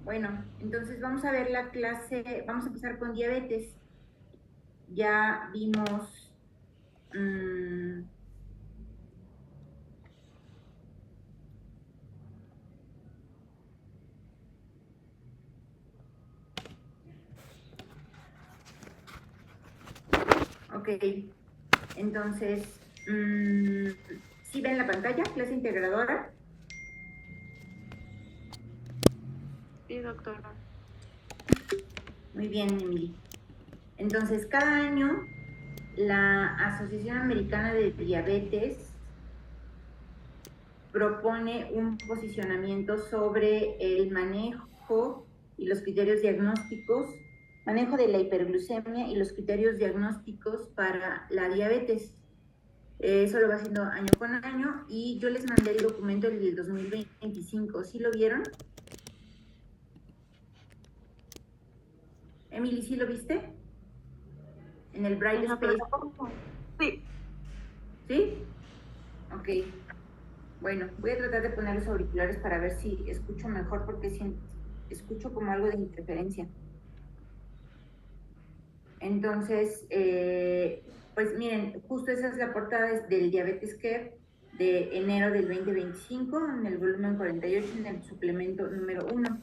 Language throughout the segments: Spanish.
Bueno, entonces vamos a ver la clase, vamos a empezar con diabetes. Ya vimos ok, entonces, ¿sí ven la pantalla? Clase integradora. Sí, doctora. Muy bien, Emily. Entonces, cada año la Asociación Americana de Diabetes propone un posicionamiento sobre el manejo y los criterios diagnósticos, manejo de la hiperglucemia y los criterios diagnósticos para la diabetes. Eso lo va haciendo año con año y yo les mandé el documento del 2025. ¿Sí lo vieron? Emily, ¿sí lo viste? En el Bright En la Space. plataforma. Sí. ¿Sí? Ok. Bueno, voy a tratar de poner los auriculares para ver si escucho mejor porque escucho como algo de interferencia. Entonces, pues miren, justo esa es la portada del Diabetes Care de enero del 2025 en el volumen 48 en el suplemento número 1.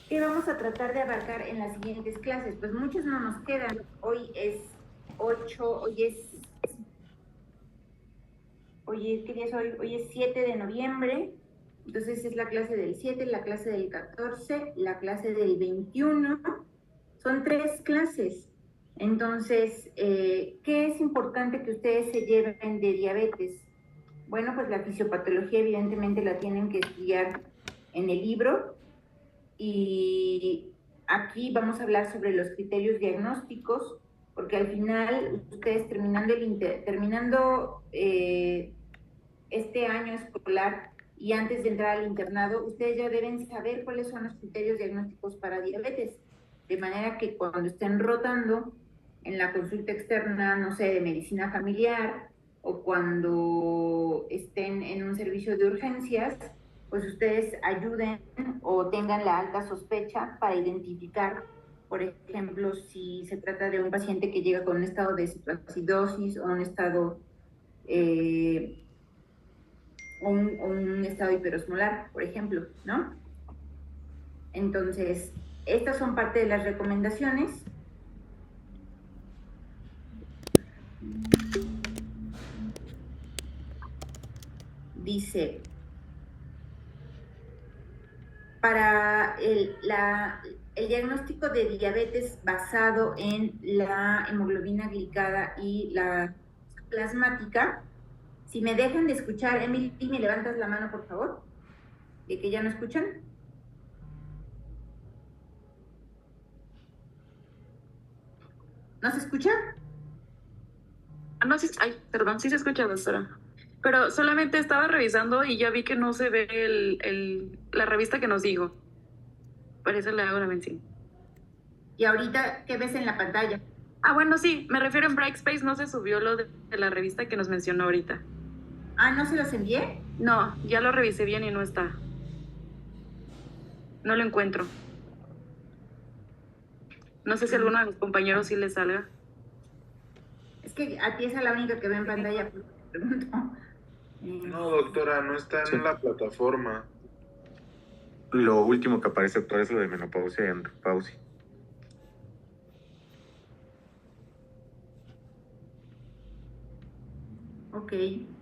¿Qué vamos a tratar de abarcar en las siguientes clases? Pues muchos no nos quedan. Hoy es 8, ¿qué día es hoy? Hoy es 7 de noviembre. Entonces es la clase del 7, la clase del 14, la clase del 21. Son 3 clases. Entonces, ¿qué es importante que ustedes se lleven de diabetes? Bueno, pues la fisiopatología evidentemente la tienen que estudiar en el libro y aquí vamos a hablar sobre los criterios diagnósticos, porque al final ustedes terminando este año escolar y antes de entrar al internado, ustedes ya deben saber cuáles son los criterios diagnósticos para diabetes, de manera que cuando estén rotando en la consulta externa, no sé, de medicina familiar, o cuando estén en un servicio de urgencias, pues ustedes ayuden o tengan la alta sospecha para identificar, por ejemplo, si se trata de un paciente que llega con un estado de cetoacidosis o un estado un estado hiperosmolar, por ejemplo, ¿no? Entonces, estas son parte de las recomendaciones. Dice, para el diagnóstico de diabetes basado en la hemoglobina glicada y la plasmática, si me dejan de escuchar, Emily, ¿me levantas la mano, por favor? ¿De que ya no escuchan? ¿No se escucha? No, sí, ay, perdón, sí se escucha, doctora. Pero solamente estaba revisando y ya vi que no se ve la revista que nos dijo. Por eso le hago la mención. Y ahorita, ¿qué ves en la pantalla? Ah, bueno, sí, me refiero en Brightspace, no se subió lo de la revista que nos mencionó ahorita. Ah, ¿no se los envié? No, ya lo revisé bien y no está. No lo encuentro. No sé si alguno de los compañeros sí le salga. Es que a ti es la única que ve en pantalla, por lo que te pregunto. No, doctora, no está en Sí. la plataforma. Lo último que aparece, doctor, es lo de menopausia y andropausia. Ok,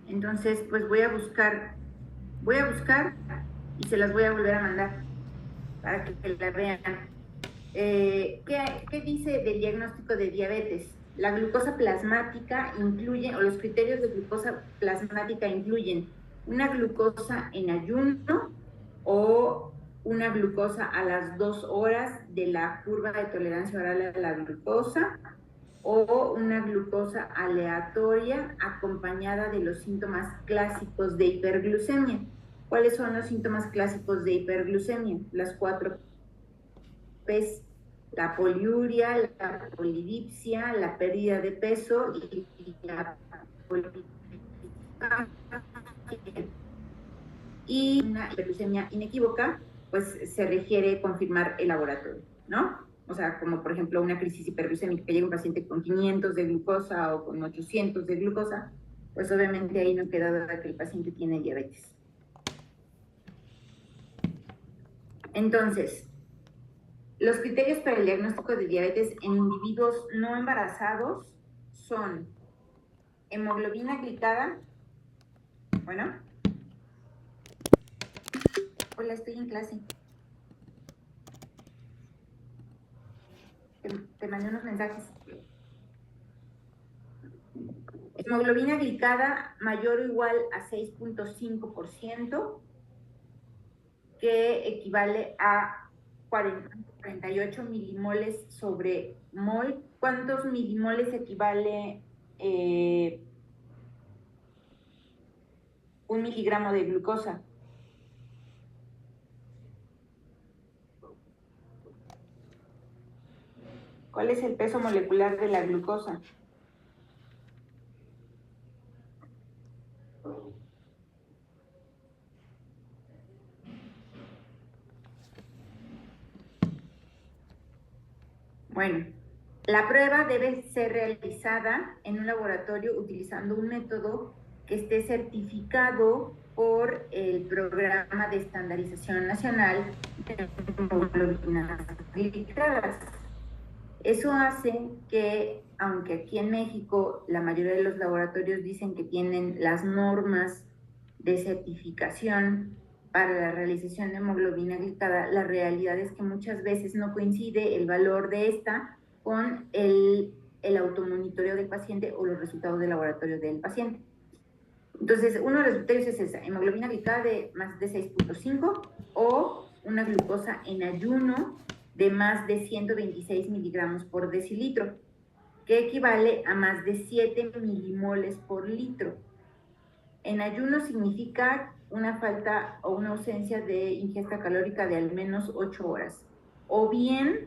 entonces pues voy a buscar y se las voy a volver a mandar para que la vean. ¿Qué dice del diagnóstico de diabetes? La glucosa plasmática incluye, o los criterios de glucosa plasmática incluyen una glucosa en ayuno o una glucosa a las 2 horas de la curva de tolerancia oral a la glucosa, o una glucosa aleatoria acompañada de los síntomas clásicos de hiperglucemia. ¿Cuáles son los síntomas clásicos de hiperglucemia? Las 4 P's: la poliuria, la polidipsia, la pérdida de peso y la y una hiperglucemia inequívoca pues se requiere confirmar el laboratorio, ¿no? O sea, como por ejemplo una crisis hiperglucémica, que llega un paciente con 500 de glucosa o con 800 de glucosa, pues obviamente ahí no queda duda que el paciente tiene diabetes. Entonces, los criterios para el diagnóstico de diabetes en individuos no embarazados son hemoglobina glicada. Bueno. Hola, estoy en clase. Te mandé unos mensajes. Hemoglobina glicada mayor o igual a 6.5%, que equivale a 48 milimoles sobre mol. ¿Cuántos milimoles equivale 1 miligramo de glucosa? ¿Cuál es el peso molecular de la glucosa? Bueno, la prueba debe ser realizada en un laboratorio utilizando un método que esté certificado por el Programa de Estandarización Nacional de Hemoglobinas Glicadas. Eso hace que, aunque aquí en México la mayoría de los laboratorios dicen que tienen las normas de certificación para la realización de hemoglobina glicada, la realidad es que muchas veces no coincide el valor de esta con el automonitoreo del paciente o los resultados del laboratorio del paciente. Entonces, uno de los criterios es esa, hemoglobina glicada de más de 6.5 o una glucosa en ayuno de más de 126 miligramos por decilitro, que equivale a más de 7 milimoles por litro. En ayuno significa una falta o una ausencia de ingesta calórica de al menos 8 horas, o bien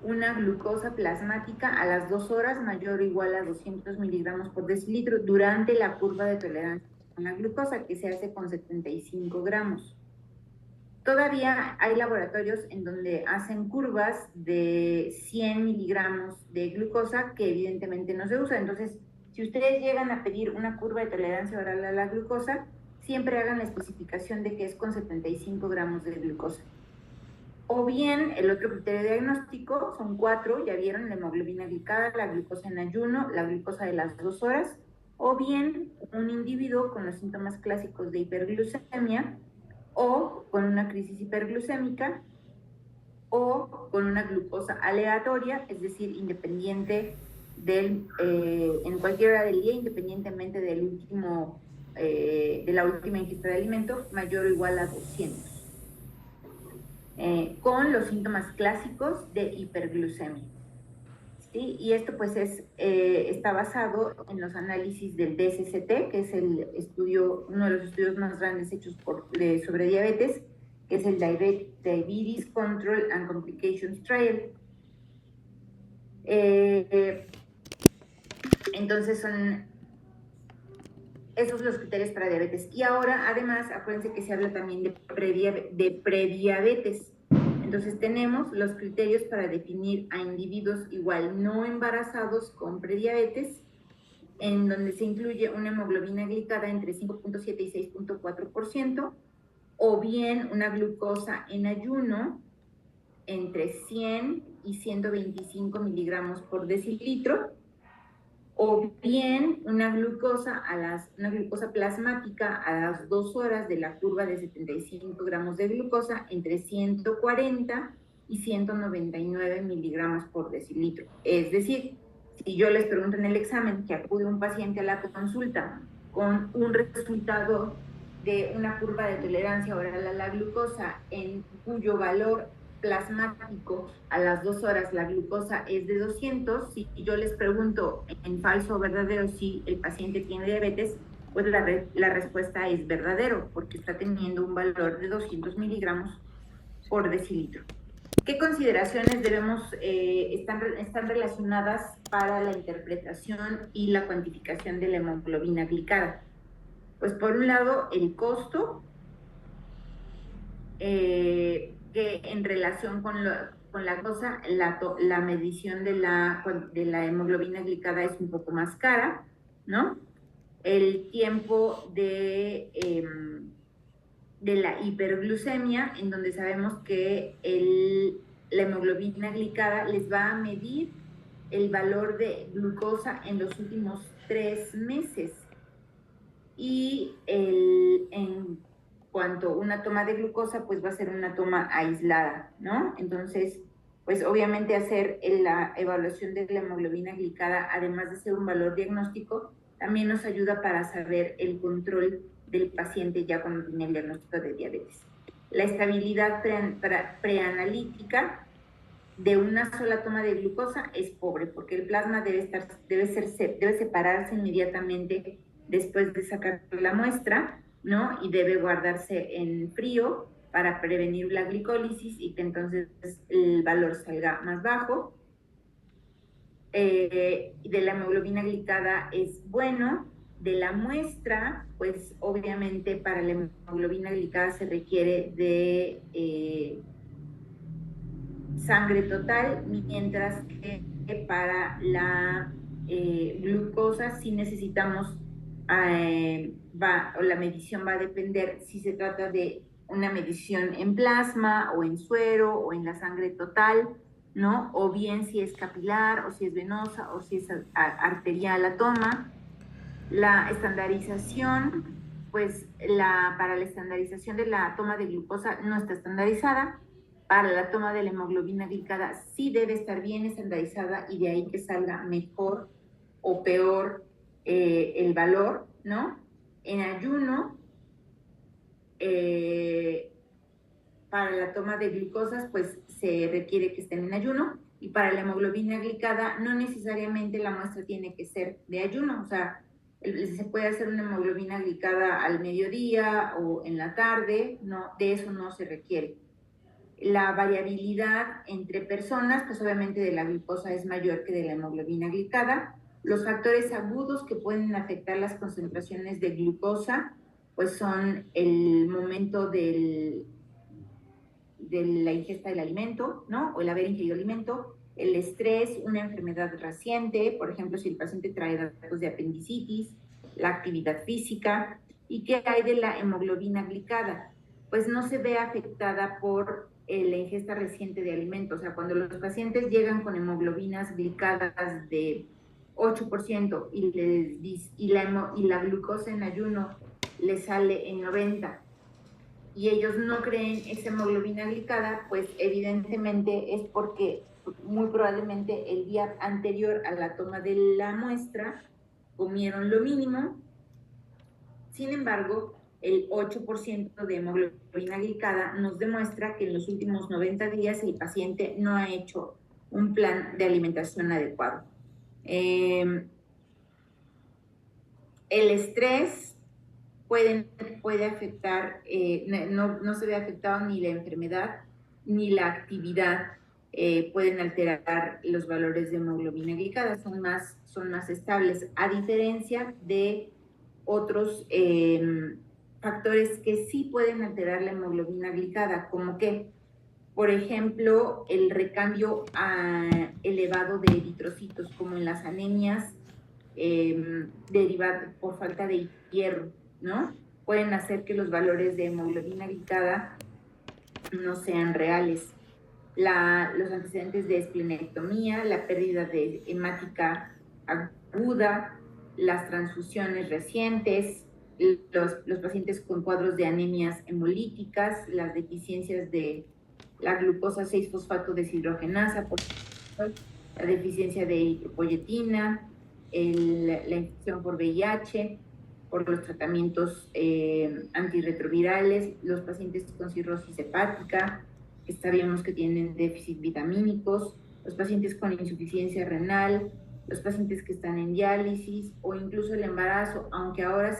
una glucosa plasmática a las 2 horas mayor o igual a 200 miligramos por decilitro durante la curva de tolerancia a la glucosa, que se hace con 75 gramos. Todavía hay laboratorios en donde hacen curvas de 100 miligramos de glucosa, que evidentemente no se usa. Entonces, si ustedes llegan a pedir una curva de tolerancia oral a la glucosa, siempre hagan la especificación de que es con 75 gramos de glucosa. O bien, el otro criterio diagnóstico son 4, ya vieron, la hemoglobina glicada, la glucosa en ayuno, la glucosa de las 2 horas, o bien un individuo con los síntomas clásicos de hiperglucemia, o con una crisis hiperglucémica, o con una glucosa aleatoria, es decir, independiente en cualquier hora del día, independientemente de la última ingesta de alimento, mayor o igual a 200. Con los síntomas clásicos de hiperglucemia. ¿Sí? Y esto pues está basado en los análisis del DSCT, que es uno de los estudios más grandes hechos sobre diabetes, que es el Diabetes Control and Complications Trial. Entonces son esos los criterios para diabetes. Y ahora, además, acuérdense que se habla también de prediabetes. Entonces tenemos los criterios para definir a individuos igual no embarazados con prediabetes, en donde se incluye una hemoglobina glicada entre 5.7 y 6.4%, o bien una glucosa en ayuno entre 100 y 125 miligramos por decilitro, o bien una glucosa plasmática a las 2 horas de la curva de 75 gramos de glucosa entre 140 y 199 miligramos por decilitro. Es decir, si yo les pregunto en el examen que acude un paciente a la consulta con un resultado de una curva de tolerancia oral a la glucosa en cuyo valor plasmático a las 2 horas la glucosa es de 200, si yo les pregunto en falso o verdadero si el paciente tiene diabetes, pues la respuesta es verdadero, porque está teniendo un valor de 200 miligramos por decilitro. ¿Qué consideraciones están relacionadas para la interpretación y la cuantificación de la hemoglobina glicada? Pues por un lado, el costo, que en relación con la cosa, la medición de la hemoglobina glicada es un poco más cara, ¿no? El tiempo de la hiperglucemia, en donde sabemos que la hemoglobina glicada les va a medir el valor de glucosa en los últimos 3 meses. Y en cuanto a una toma de glucosa, pues va a ser una toma aislada, ¿no? Entonces, pues obviamente hacer la evaluación de la hemoglobina glicada, además de ser un valor diagnóstico, también nos ayuda para saber el control del paciente ya cuando tiene el diagnóstico de diabetes. La estabilidad preanalítica de una sola toma de glucosa es pobre, porque el plasma debe separarse inmediatamente después de sacar la muestra, ¿no? Y debe guardarse en frío para prevenir la glicólisis y que entonces el valor salga más bajo. De la hemoglobina glicada es bueno. De la muestra, pues obviamente para la hemoglobina glicada se requiere de sangre total, mientras que para la glucosa sí necesitamos, la medición va a depender si se trata de una medición en plasma o en suero o en la sangre total, ¿no? O bien si es capilar o si es venosa o si es arterial la toma. La estandarización, pues para la estandarización de la toma de glucosa no está estandarizada. Para la toma de la hemoglobina glicada sí debe estar bien estandarizada y de ahí que salga mejor o peor el valor, ¿no? En ayuno, para la toma de glucosas, pues se requiere que estén en ayuno, y para la hemoglobina glicada no necesariamente la muestra tiene que ser de ayuno, o sea, se puede hacer una hemoglobina glicada al mediodía o en la tarde, no, de eso no se requiere. La variabilidad entre personas, pues obviamente de la glucosa es mayor que de la hemoglobina glicada. Los factores agudos que pueden afectar las concentraciones de glucosa, pues son el momento de la ingesta del alimento, ¿no? O el haber ingerido alimento, el estrés, una enfermedad reciente, por ejemplo, si el paciente trae datos de apendicitis, la actividad física. ¿Y qué hay de la hemoglobina glicada? Pues no se ve afectada por la ingesta reciente de alimentos. O sea, cuando los pacientes llegan con hemoglobinas glicadas de 8% y la glucosa en ayuno les sale en 90 y ellos no creen esa hemoglobina glicada, pues evidentemente es porque muy probablemente el día anterior a la toma de la muestra comieron lo mínimo. Sin embargo, el 8% de hemoglobina glicada nos demuestra que en los últimos 90 días el paciente no ha hecho un plan de alimentación adecuado. El estrés puede afectar, no se ve afectado ni la enfermedad ni la actividad, pueden alterar los valores de hemoglobina glicada, son más estables, a diferencia de otros factores que sí pueden alterar la hemoglobina glicada, como que, por ejemplo, el recambio elevado de eritrocitos, como en las anemias derivadas por falta de hierro, ¿no? Pueden hacer que los valores de hemoglobina glicada no sean reales. Los antecedentes de esplenectomía, la pérdida de hemática aguda, las transfusiones recientes, los pacientes con cuadros de anemias hemolíticas, las deficiencias de la glucosa 6-fosfato deshidrogenasa, por ejemplo, la deficiencia de eritropoyetina, la infección por VIH, por los tratamientos antirretrovirales, los pacientes con cirrosis hepática, que sabemos que tienen déficit vitamínicos, los pacientes con insuficiencia renal, los pacientes que están en diálisis o incluso el embarazo, aunque ahora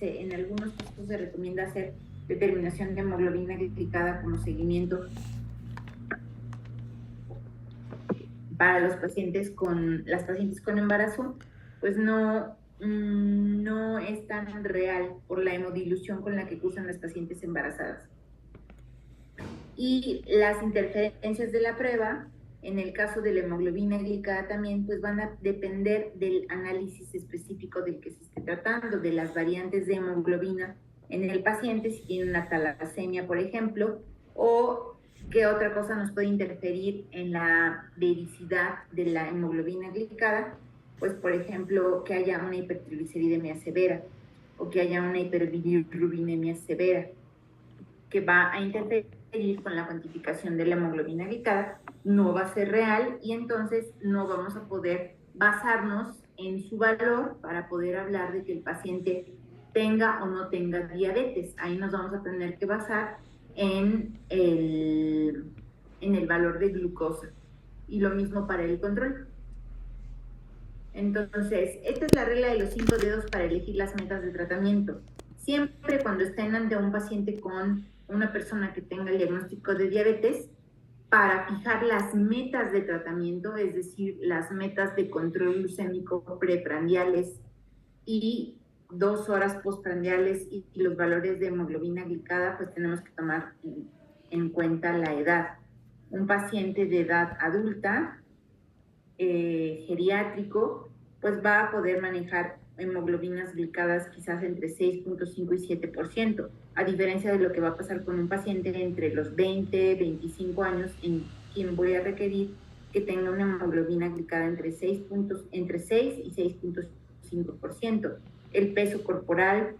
en algunos casos se recomienda hacer determinación de hemoglobina glicada como seguimiento para las pacientes con embarazo, pues no es tan real por la hemodilución con la que cursan las pacientes embarazadas. Y las interferencias de la prueba, en el caso de la hemoglobina glicada también, pues van a depender del análisis específico del que se esté tratando, de las variantes de hemoglobina en el paciente, si tiene una talasemia, por ejemplo, o qué otra cosa nos puede interferir en la vericidad de la hemoglobina glicada, pues por ejemplo, que haya una hipertrigliceridemia severa o que haya una hiperbilirubinemia severa, que va a interferir con la cuantificación de la hemoglobina glicada, no va a ser real y entonces no vamos a poder basarnos en su valor para poder hablar de que el paciente tenga o no tenga diabetes. Ahí nos vamos a tener que basar en el valor de glucosa. Y lo mismo para el control. Entonces, esta es la regla de los 5 dedos para elegir las metas de tratamiento. Siempre cuando estén ante un paciente con una persona que tenga el diagnóstico de diabetes, para fijar las metas de tratamiento, es decir, las metas de control glucémico preprandiales y 2 horas postprandiales y los valores de hemoglobina glicada, pues tenemos que tomar en cuenta la edad. Un paciente de edad adulta, geriátrico, pues va a poder manejar hemoglobinas glicadas quizás entre 6.5 y 7%, a diferencia de lo que va a pasar con un paciente entre los 20, 25 años, en quien voy a requerir que tenga una hemoglobina glicada entre 6 y 6.5%. El peso corporal,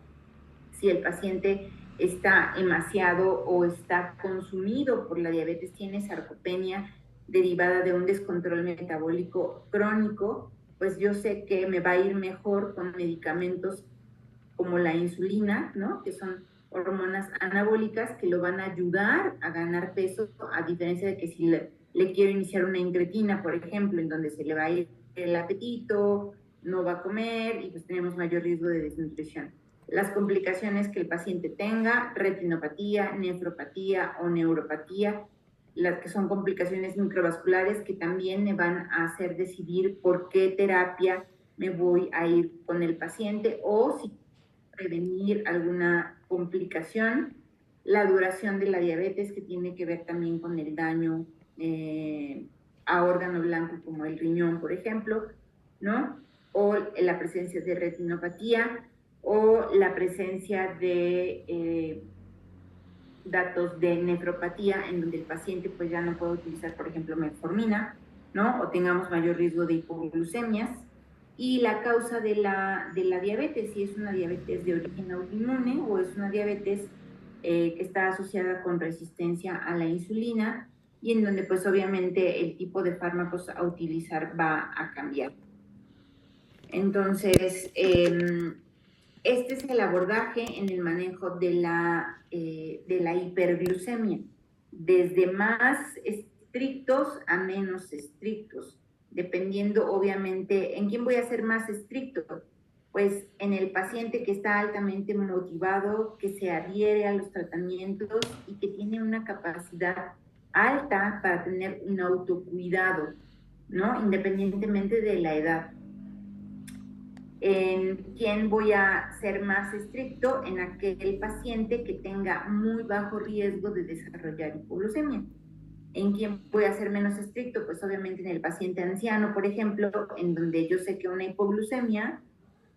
si el paciente está emaciado o está consumido por la diabetes, tiene sarcopenia derivada de un descontrol metabólico crónico, pues yo sé que me va a ir mejor con medicamentos como la insulina, ¿no? Que son hormonas anabólicas que lo van a ayudar a ganar peso, a diferencia de que si le quiero iniciar una incretina, por ejemplo, en donde se le va a ir el apetito, no va a comer y pues tenemos mayor riesgo de desnutrición. Las complicaciones que el paciente tenga, retinopatía, nefropatía o neuropatía, las que son complicaciones microvasculares que también me van a hacer decidir por qué terapia me voy a ir con el paciente o si prevenir alguna complicación, la duración de la diabetes que tiene que ver también con el daño a órgano blanco como el riñón, por ejemplo, ¿no? O la presencia de retinopatía o la presencia de datos de nefropatía en donde el paciente pues ya no puede utilizar, por ejemplo, metformina, ¿no? O tengamos mayor riesgo de hipoglucemias. Y la causa de la diabetes, si es una diabetes de origen autoinmune o es una diabetes que está asociada con resistencia a la insulina y en donde pues obviamente el tipo de fármacos a utilizar va a cambiar. Entonces, este es el abordaje en el manejo de la hiperglucemia, desde más estrictos a menos estrictos, dependiendo obviamente en quién voy a ser más estricto, pues en el paciente que está altamente motivado, que se adhiere a los tratamientos y que tiene una capacidad alta para tener un autocuidado, ¿no? Independientemente de la edad. En quién voy a ser más estricto, en aquel paciente que tenga muy bajo riesgo de desarrollar hipoglucemia. ¿En quién voy a ser menos estricto? Pues obviamente en el paciente anciano, por ejemplo, en donde yo sé que una hipoglucemia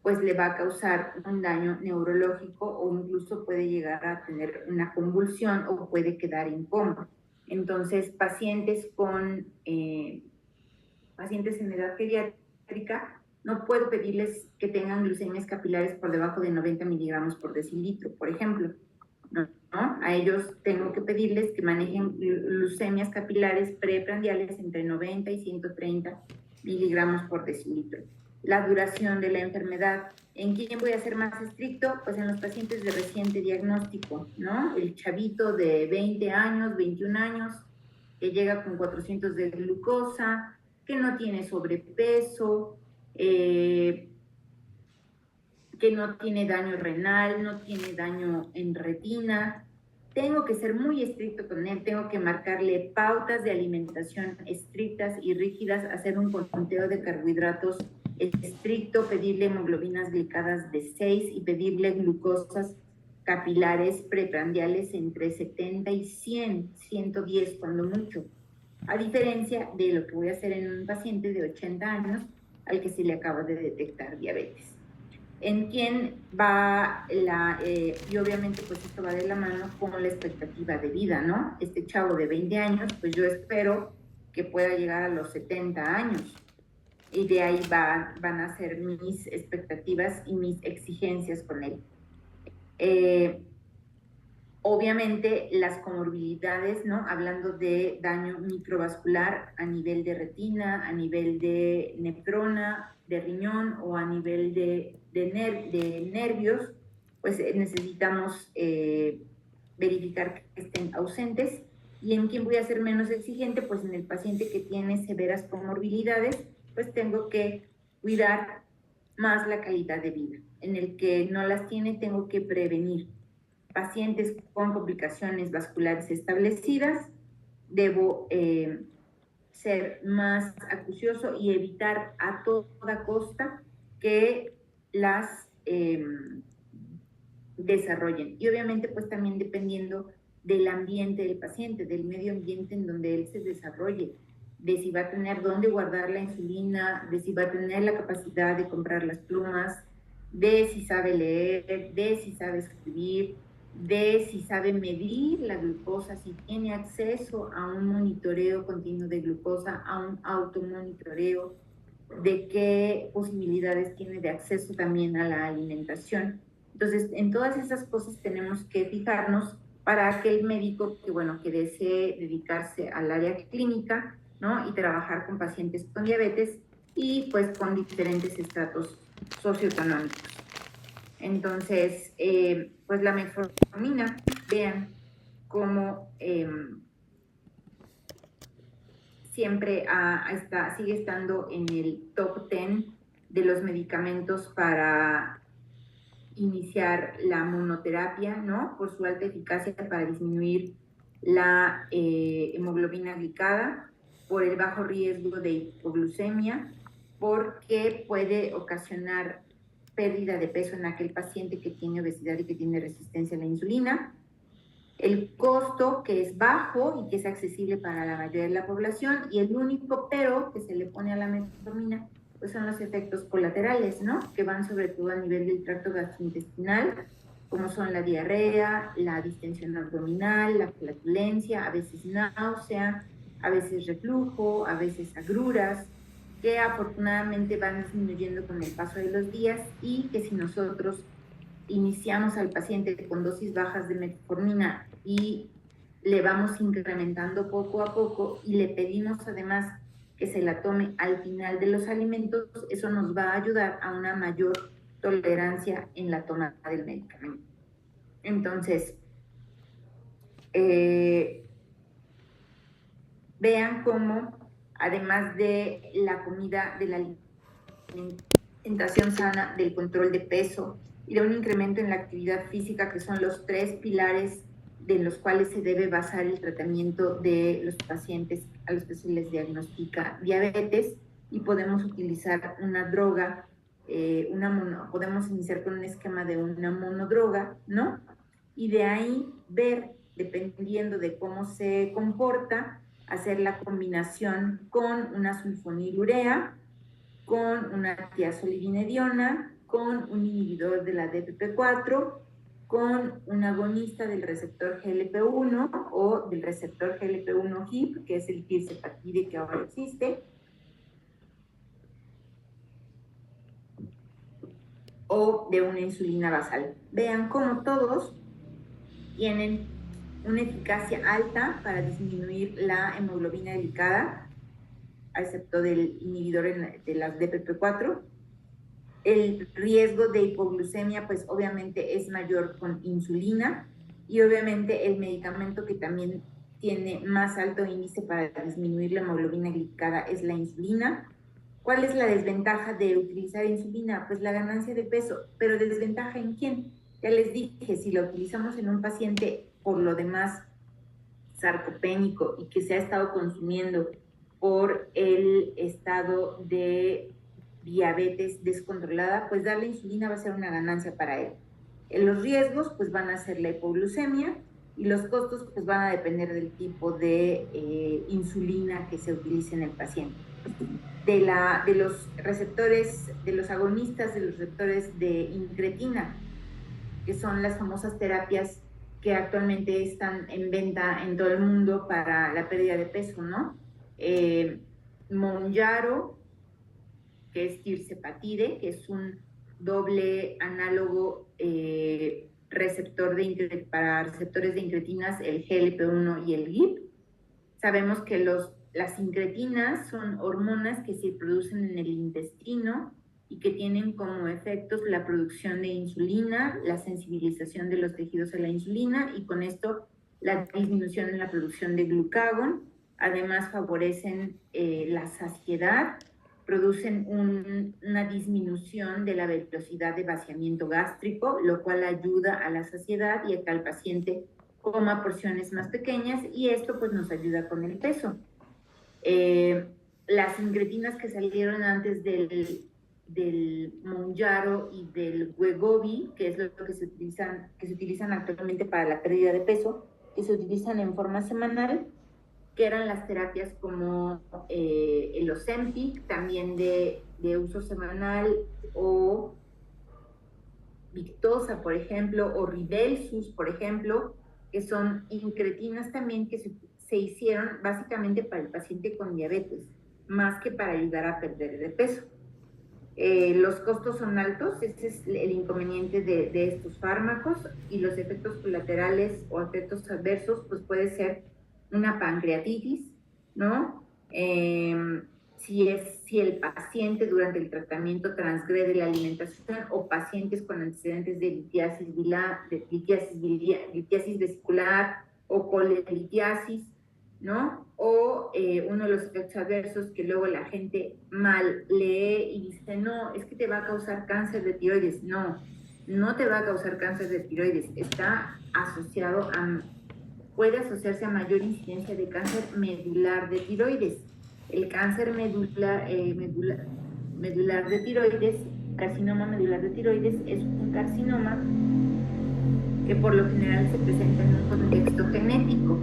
pues le va a causar un daño neurológico o incluso puede llegar a tener una convulsión o puede quedar en coma. Entonces, pacientes en edad pediátrica, no puedo pedirles que tengan glucemias capilares por debajo de 90 miligramos por decilitro, por ejemplo. ¿No? A ellos tengo que pedirles que manejen glucemias capilares preprandiales entre 90 y 130 miligramos por decilitro. La duración de la enfermedad. ¿En quién voy a ser más estricto? Pues en los pacientes de reciente diagnóstico, ¿no? El chavito de 20 años, 21 años, que llega con 400 de glucosa, que no tiene sobrepeso, que no tiene daño renal, no tiene daño en retina. Tengo que ser muy estricto con él, tengo que marcarle pautas de alimentación estrictas y rígidas, hacer un conteo de carbohidratos estricto, pedirle hemoglobinas glicadas de 6 y pedirle glucosas capilares preprandiales entre 70 y 100, 110 cuando mucho, a diferencia de lo que voy a hacer en un paciente de 80 años al que se le acaba de detectar diabetes. En quien va y obviamente pues esto va de la mano con la expectativa de vida, ¿no? Este chavo de 20 años, pues yo espero que pueda llegar a los 70 años y de ahí van a ser mis expectativas y mis exigencias con él. Obviamente las comorbilidades, ¿no? Hablando de daño microvascular a nivel de retina, a nivel de nefrona, de riñón o a nivel de nervios, pues necesitamos verificar que estén ausentes. ¿Y en quién voy a ser menos exigente? Pues en el paciente que tiene severas comorbilidades, pues tengo que cuidar más la calidad de vida. En el que no las tiene, tengo que prevenir. Pacientes con complicaciones vasculares establecidas, debo ser más acucioso y evitar a toda costa que las desarrollen. Y obviamente pues también dependiendo del ambiente del paciente, del medio ambiente en donde él se desarrolle, de si va a tener dónde guardar la insulina, de si va a tener la capacidad de comprar las plumas, de si sabe leer, de si sabe escribir, de si sabe medir la glucosa, si tiene acceso a un monitoreo continuo de glucosa, a un automonitoreo, de qué posibilidades tiene de acceso también a la alimentación. Entonces, en todas esas cosas tenemos que fijarnos para aquel médico que, bueno, que desee dedicarse al área clínica, ¿no? Y trabajar con pacientes con diabetes y pues con diferentes estratos socioeconómicos. Entonces, pues la metformina, vean cómo siempre sigue estando en el top 10 de los medicamentos para iniciar la monoterapia, ¿no? Por su alta eficacia para disminuir la hemoglobina glicada, por el bajo riesgo de hipoglucemia, porque puede ocasionar pérdida de peso en aquel paciente que tiene obesidad y que tiene resistencia a la insulina, el costo que es bajo y que es accesible para la mayoría de la población, y el único pero que se le pone a la metformina pues son los efectos colaterales, ¿no? Que van sobre todo a nivel del tracto gastrointestinal, como son la diarrea, la distensión abdominal, la flatulencia, a veces náusea, a veces reflujo, a veces agruras, que afortunadamente van disminuyendo con el paso de los días y que si nosotros iniciamos al paciente con dosis bajas de metformina y le vamos incrementando poco a poco y le pedimos además que se la tome al final de los alimentos, eso nos va a ayudar a una mayor tolerancia en la toma del medicamento. Entonces, vean cómo, además de la comida, de la alimentación sana, del control de peso y de un incremento en la actividad física, que son los 3 pilares de los cuales se debe basar el tratamiento de los pacientes a los que se les diagnostica diabetes, y podemos utilizar una droga, podemos iniciar con un esquema de una monodroga, ¿no? Y de ahí ver, dependiendo de cómo se comporta, hacer la combinación con una sulfonilurea, con una tiazolidinediona, con un inhibidor de la DPP4, con un agonista del receptor GLP-1 o del receptor GLP-1-HIP, que es el tirzepatide que ahora existe, o de una insulina basal. Vean cómo todos tienen una eficacia alta para disminuir la hemoglobina glicada, excepto del inhibidor de las DPP4. El riesgo de hipoglucemia, pues obviamente es mayor con insulina, y obviamente el medicamento que también tiene más alto índice para disminuir la hemoglobina glicada es la insulina. ¿Cuál es la desventaja de utilizar insulina? Pues la ganancia de peso, pero ¿desventaja en quién? Ya les dije, si la utilizamos en un paciente por lo demás sarcopénico y que se ha estado consumiendo por el estado de diabetes descontrolada, pues darle insulina va a ser una ganancia para él. Los riesgos pues van a ser la hipoglucemia y los costos pues van a depender del tipo de insulina que se utilice en el paciente. De los receptores, de los agonistas de los receptores de incretina, que son las famosas terapias que actualmente están en venta en todo el mundo para la pérdida de peso, ¿no? Mounjaro, que es tirzepatide, que es un doble análogo receptor para receptores de incretinas, el GLP-1 y el GIP. Sabemos que las incretinas son hormonas que se producen en el intestino y que tienen como efectos la producción de insulina, la sensibilización de los tejidos a la insulina y con esto la disminución en la producción de glucagón. Además favorecen la saciedad, producen una disminución de la velocidad de vaciamiento gástrico, lo cual ayuda a la saciedad y a que el paciente coma porciones más pequeñas y esto pues nos ayuda con el peso. Las incretinas que salieron antes del Mounjaro y del Wegovy, que es lo que se utilizan actualmente para la pérdida de peso, que se utilizan en forma semanal, que eran las terapias como el Ozempic, también de uso semanal, o Victoza, por ejemplo, o Rybelsus, por ejemplo, que son incretinas también que se hicieron básicamente para el paciente con diabetes, más que para ayudar a perder de peso. Los costos son altos, ese es el inconveniente de estos fármacos, y los efectos colaterales o efectos adversos pues puede ser una pancreatitis, ¿no? Si el paciente durante el tratamiento transgrede la alimentación o pacientes con antecedentes de litiasis vesicular o colelitiasis, ¿no? O uno de los efectos adversos que luego la gente mal lee y dice, no, es que te va a causar cáncer de tiroides. No, no te va a causar cáncer de tiroides, está asociado puede asociarse a mayor incidencia de cáncer medular de tiroides. El cáncer medular de tiroides, carcinoma medular de tiroides, es un carcinoma que por lo general se presenta en un contexto genético,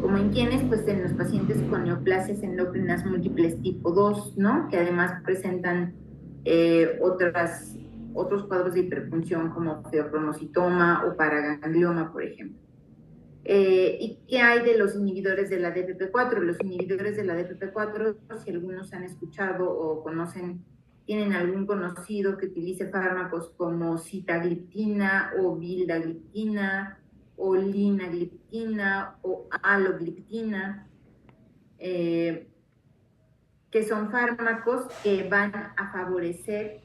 como en quienes, pues en los pacientes con neoplasias endocrinas múltiples tipo 2, ¿no? Que además presentan otros cuadros de hiperfunción como feocromocitoma o paraganglioma, por ejemplo. ¿Y qué hay de los inhibidores de la DPP4? Los inhibidores de la DPP4, si algunos han escuchado o conocen, tienen algún conocido que utilice fármacos como sitagliptina o vildagliptina o linagliptina o alogliptina, que son fármacos que van a favorecer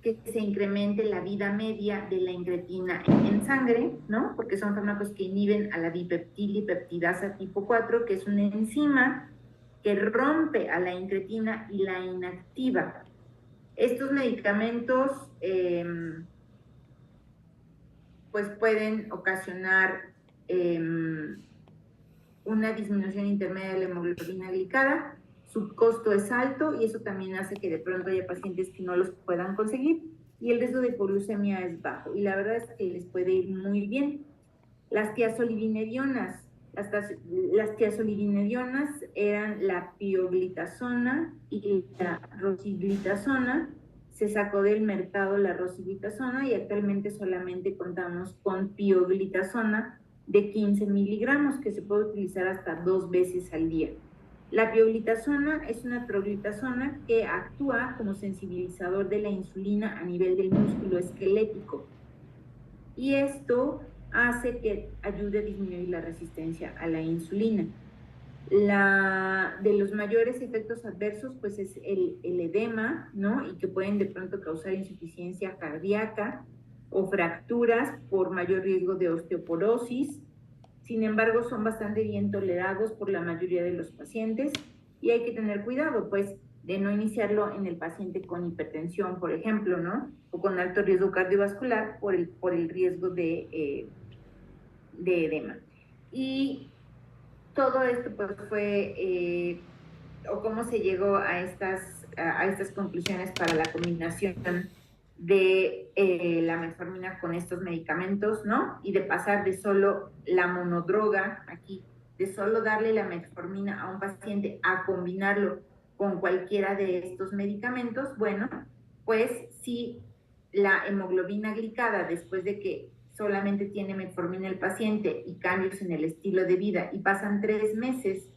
que se incremente la vida media de la incretina en sangre, ¿no? Porque son fármacos que inhiben a la dipeptidasa tipo 4, que es una enzima que rompe a la incretina y la inactiva. Estos medicamentos pues pueden ocasionar una disminución intermedia de la hemoglobina glicada. Su costo es alto y eso también hace que de pronto haya pacientes que no los puedan conseguir y el riesgo de hipoglucemia es bajo y la verdad es que les puede ir muy bien. Las tiazolidinedionas. Las tiazolidinedionas eran la pioglitazona y la rosiglitazona. Se sacó del mercado la rosiglitazona y actualmente solamente contamos con pioglitazona de 15 miligramos que se puede utilizar hasta 2 veces al día. La pioglitazona es una proglitazona que actúa como sensibilizador de la insulina a nivel del músculo esquelético y esto hace que ayude a disminuir la resistencia a la insulina. De los mayores efectos adversos pues es el edema, ¿no? Y que pueden de pronto causar insuficiencia cardíaca o fracturas por mayor riesgo de osteoporosis. Sin embargo, son bastante bien tolerados por la mayoría de los pacientes y hay que tener cuidado, pues, de no iniciarlo en el paciente con hipertensión, por ejemplo, ¿no? O con alto riesgo cardiovascular por el riesgo de edema. Y todo esto, pues, fue, o cómo se llegó a estas conclusiones para la combinación de la metformina con estos medicamentos, ¿no? Y de pasar de solo la monodroga aquí, de solo darle la metformina a un paciente a combinarlo con cualquiera de estos medicamentos, bueno, pues si la hemoglobina glicada, después de que solamente tiene metformina el paciente y cambios en el estilo de vida y pasan 3 meses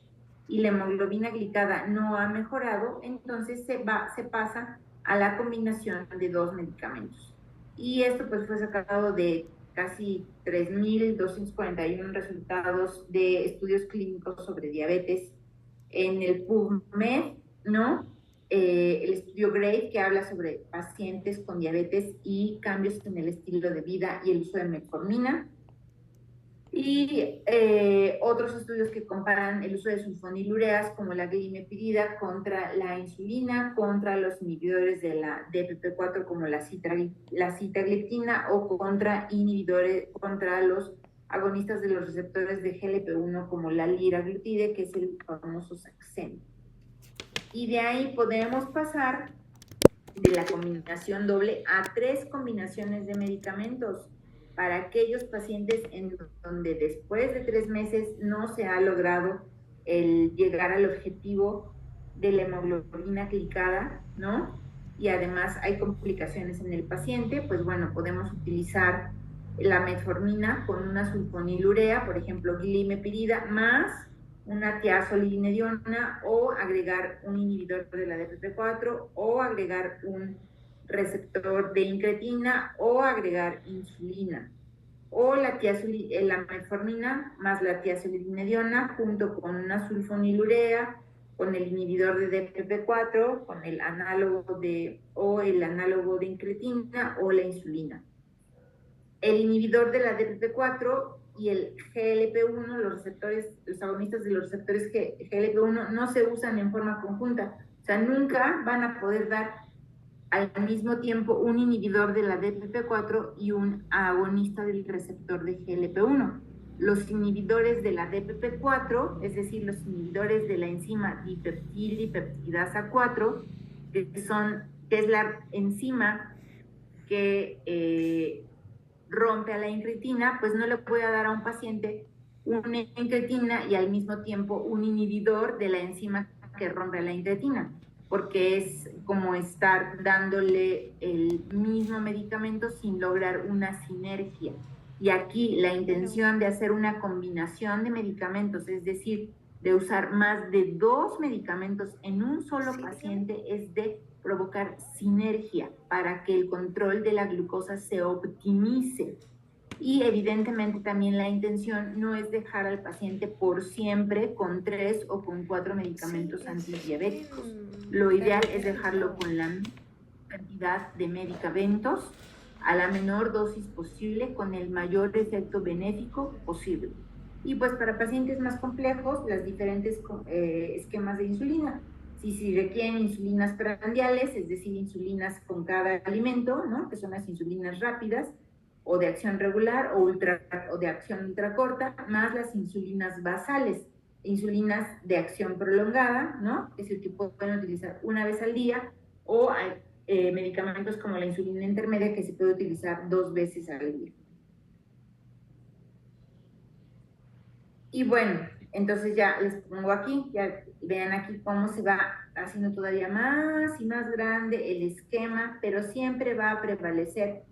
y la hemoglobina glicada no ha mejorado, entonces se pasa a la combinación de 2 medicamentos. Y esto pues fue sacado de casi 3.241 resultados de estudios clínicos sobre diabetes en el PubMed, ¿no? El estudio GRADE, que habla sobre pacientes con diabetes y cambios en el estilo de vida y el uso de metformina. Y otros estudios que comparan el uso de sulfonilureas como la glimepirida contra la insulina, contra los inhibidores de la DPP4 como la sitagliptina o contra inhibidores, contra los agonistas de los receptores de GLP-1 como la liraglutide, que es el famoso Saxenda. Y de ahí podemos pasar de la combinación doble a 3 combinaciones de medicamentos para aquellos pacientes en donde después de 3 meses no se ha logrado el llegar al objetivo de la hemoglobina glicada, ¿no? Y además hay complicaciones en el paciente, pues bueno, podemos utilizar la metformina con una sulfonilurea, por ejemplo, glimepirida, más una tiazolidinediona, o agregar un inhibidor de la DPP4, o agregar un receptor de incretina, o agregar insulina, o la metformina más la tiazolidinediona junto con una sulfonilurea, con el inhibidor de DPP4, con el análogo de incretina o la insulina. El inhibidor de la DPP4 y el GLP-1, los agonistas de los receptores GLP-1 no se usan en forma conjunta. O sea, nunca van a poder dar al mismo tiempo un inhibidor de la DPP4 y un agonista del receptor de GLP-1. Los inhibidores de la DPP4, es decir, los inhibidores de la enzima dipeptidilipeptidasa 4, que es la enzima que rompe a la incretina, pues no le voy a dar a un paciente una incretina y al mismo tiempo un inhibidor de la enzima que rompe a la incretina, porque es como estar dándole el mismo medicamento sin lograr una sinergia. Y aquí la intención de hacer una combinación de medicamentos, es decir, de usar más de 2 medicamentos en un solo paciente, es de provocar sinergia para que el control de la glucosa se optimice. Y evidentemente también la intención no es dejar al paciente por siempre con 3 o con 4 medicamentos antidiabéticos. Lo ideal es dejarlo con la cantidad de medicamentos a la menor dosis posible, con el mayor efecto benéfico posible. Y pues para pacientes más complejos, las diferentes esquemas de insulina. Si requieren insulinas prandiales, es decir, insulinas con cada alimento, ¿no? Que son las insulinas rápidas, o de acción regular o de acción ultracorta, más las insulinas basales, insulinas de acción prolongada, ¿no? Es decir, que pueden utilizar una vez al día, o hay medicamentos como la insulina intermedia que se puede utilizar 2 veces al día. Y bueno, entonces ya les pongo aquí, ya vean aquí cómo se va haciendo todavía más y más grande el esquema, pero siempre va a prevalecer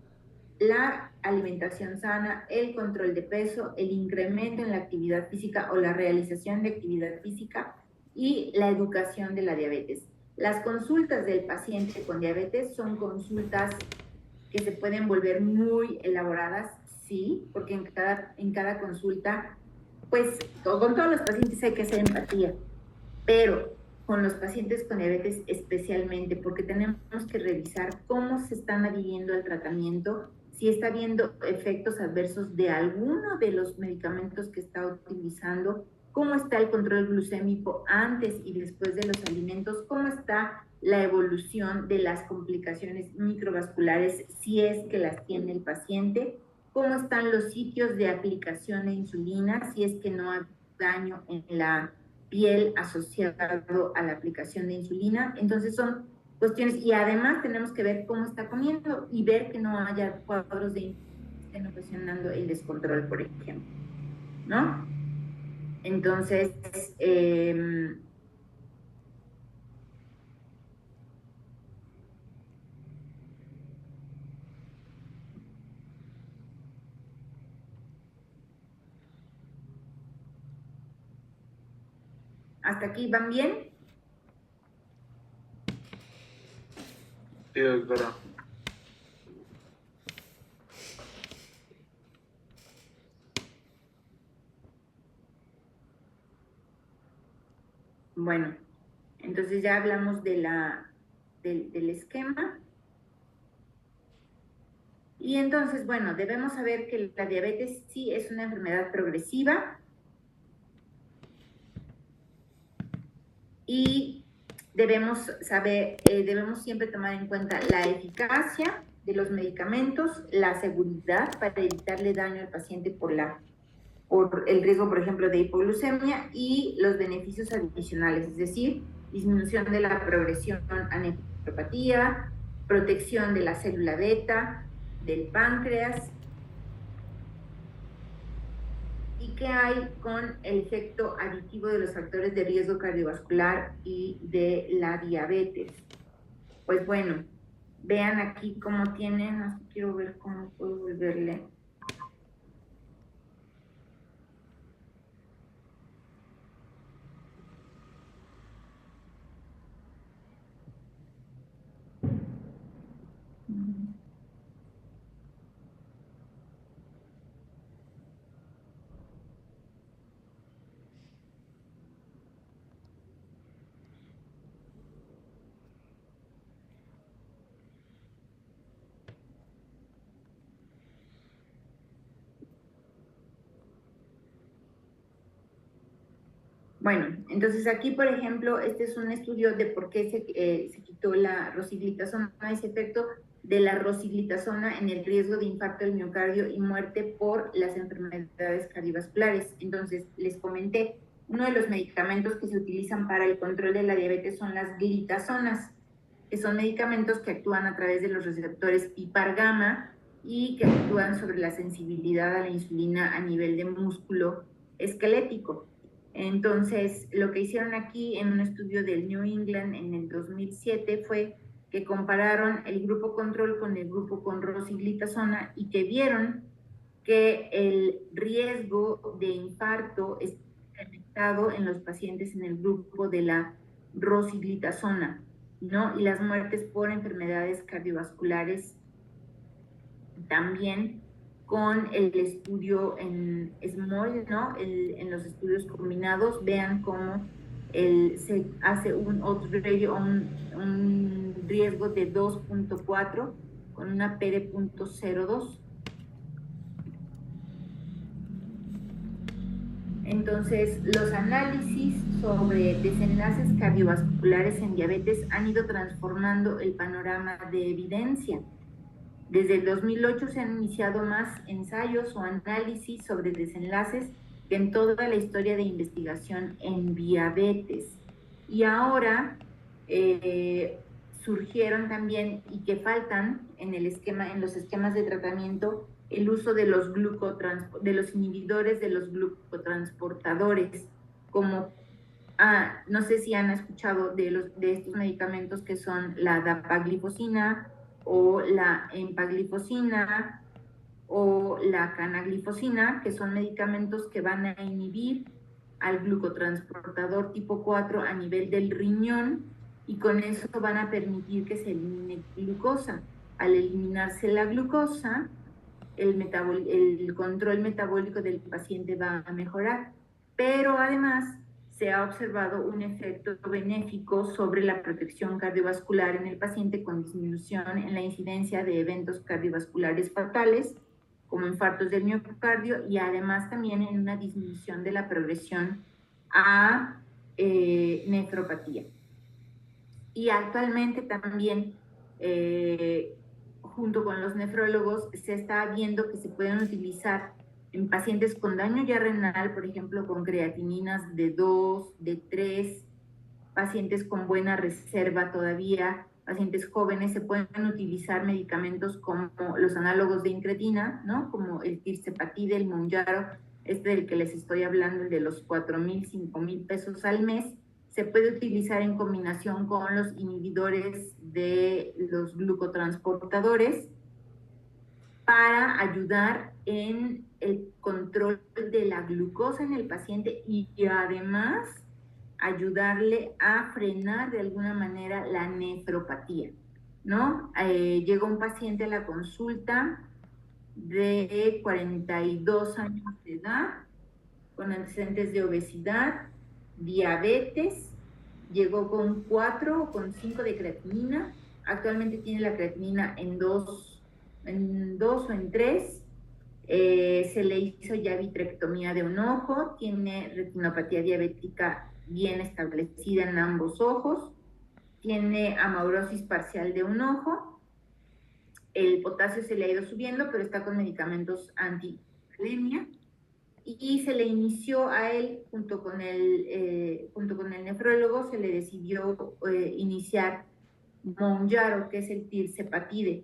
la alimentación sana, el control de peso, el incremento en la actividad física o la realización de actividad física y la educación de la diabetes. Las consultas del paciente con diabetes son consultas que se pueden volver muy elaboradas, sí, porque en cada consulta, pues con todos los pacientes hay que hacer empatía, pero con los pacientes con diabetes especialmente, porque tenemos que revisar cómo se están adhiriendo al tratamiento, si está habiendo efectos adversos de alguno de los medicamentos que está utilizando, cómo está el control glucémico antes y después de los alimentos, cómo está la evolución de las complicaciones microvasculares, si es que las tiene el paciente, cómo están los sitios de aplicación de insulina, si es que no hay daño en la piel asociado a la aplicación de insulina. Entonces son cuestiones, y además tenemos que ver cómo está comiendo y ver que no haya cuadros de estén ocasionando el descontrol, por ejemplo, ¿no? Entonces, ¿hasta aquí van bien? Sí, doctora. Bueno, entonces ya hablamos de del esquema. Y entonces, bueno, debemos saber que la diabetes sí es una enfermedad progresiva y debemos saber, debemos siempre tomar en cuenta la eficacia de los medicamentos, la seguridad para evitarle daño al paciente por el riesgo, por ejemplo, de hipoglucemia y los beneficios adicionales, es decir, disminución de la progresión a nefropatía, protección de la célula beta, del páncreas. ¿Y qué hay con el efecto aditivo de los factores de riesgo cardiovascular y de la diabetes? Pues bueno, vean aquí cómo tienen, quiero ver cómo puedo volverle. Bueno, entonces aquí, por ejemplo, este es un estudio de por qué se quitó la rosiglitazona, ese efecto de la rosiglitazona en el riesgo de infarto del miocardio y muerte por las enfermedades cardiovasculares. Entonces, les comenté, uno de los medicamentos que se utilizan para el control de la diabetes son las glitazonas, que son medicamentos que actúan a través de los receptores PPAR gamma y que actúan sobre la sensibilidad a la insulina a nivel de músculo esquelético. Entonces, lo que hicieron aquí en un estudio del New England en el 2007 fue que compararon el grupo control con el grupo con rosiglitazona y que vieron que el riesgo de infarto está incrementado en los pacientes en el grupo de la rosiglitazona, ¿no? Y las muertes por enfermedades cardiovasculares también con el estudio en SMALL, ¿no? En los estudios combinados, vean cómo se hace un odds ratio, un riesgo de 2.4 con una P de 0.02. Entonces, los análisis sobre desenlaces cardiovasculares en diabetes han ido transformando el panorama de evidencia. Desde el 2008 se han iniciado más ensayos o análisis sobre desenlaces que en toda la historia de investigación en diabetes. Y ahora surgieron también, y que faltan en los esquemas de tratamiento, el uso de los inhibidores de los glucotransportadores, como no sé si han escuchado de estos medicamentos que son la dapaglifosina o la empaglifosina o la canaglifosina, que son medicamentos que van a inhibir al glucotransportador tipo 4 a nivel del riñón y con eso van a permitir que se elimine glucosa. Al eliminarse la glucosa, el control metabólico del paciente va a mejorar, pero además se ha observado un efecto benéfico sobre la protección cardiovascular en el paciente con disminución en la incidencia de eventos cardiovasculares fatales, como infartos del miocardio, y además también en una disminución de la progresión a nefropatía. Y actualmente también, junto con los nefrólogos, se está viendo que se pueden utilizar en pacientes con daño ya renal, por ejemplo, con creatininas de 2, de 3, pacientes con buena reserva todavía pacientes jóvenes, se pueden utilizar medicamentos como los análogos de incretina, ¿no? Como el tirzepatide, el Mounjaro, del que les estoy hablando, el de los 4,000, 5,000 pesos al mes. Se puede utilizar en combinación con los inhibidores de los glucotransportadores para ayudar en el control de la glucosa en el paciente y además ayudarle a frenar de alguna manera la nefropatía, ¿no? Llegó un paciente a la consulta de 42 años de edad, con antecedentes de obesidad, diabetes, llegó con 4 o con 5 de creatinina, actualmente tiene la creatinina en 2 o en 3, se le hizo ya vitrectomía de un ojo, tiene retinopatía diabética bien establecida en ambos ojos, tiene amaurosis parcial de un ojo, el potasio se le ha ido subiendo, pero está con medicamentos anti-anemia, y se le inició a él, junto con el nefrólogo, se le decidió iniciar Mounjaro, que es el tirzepatide,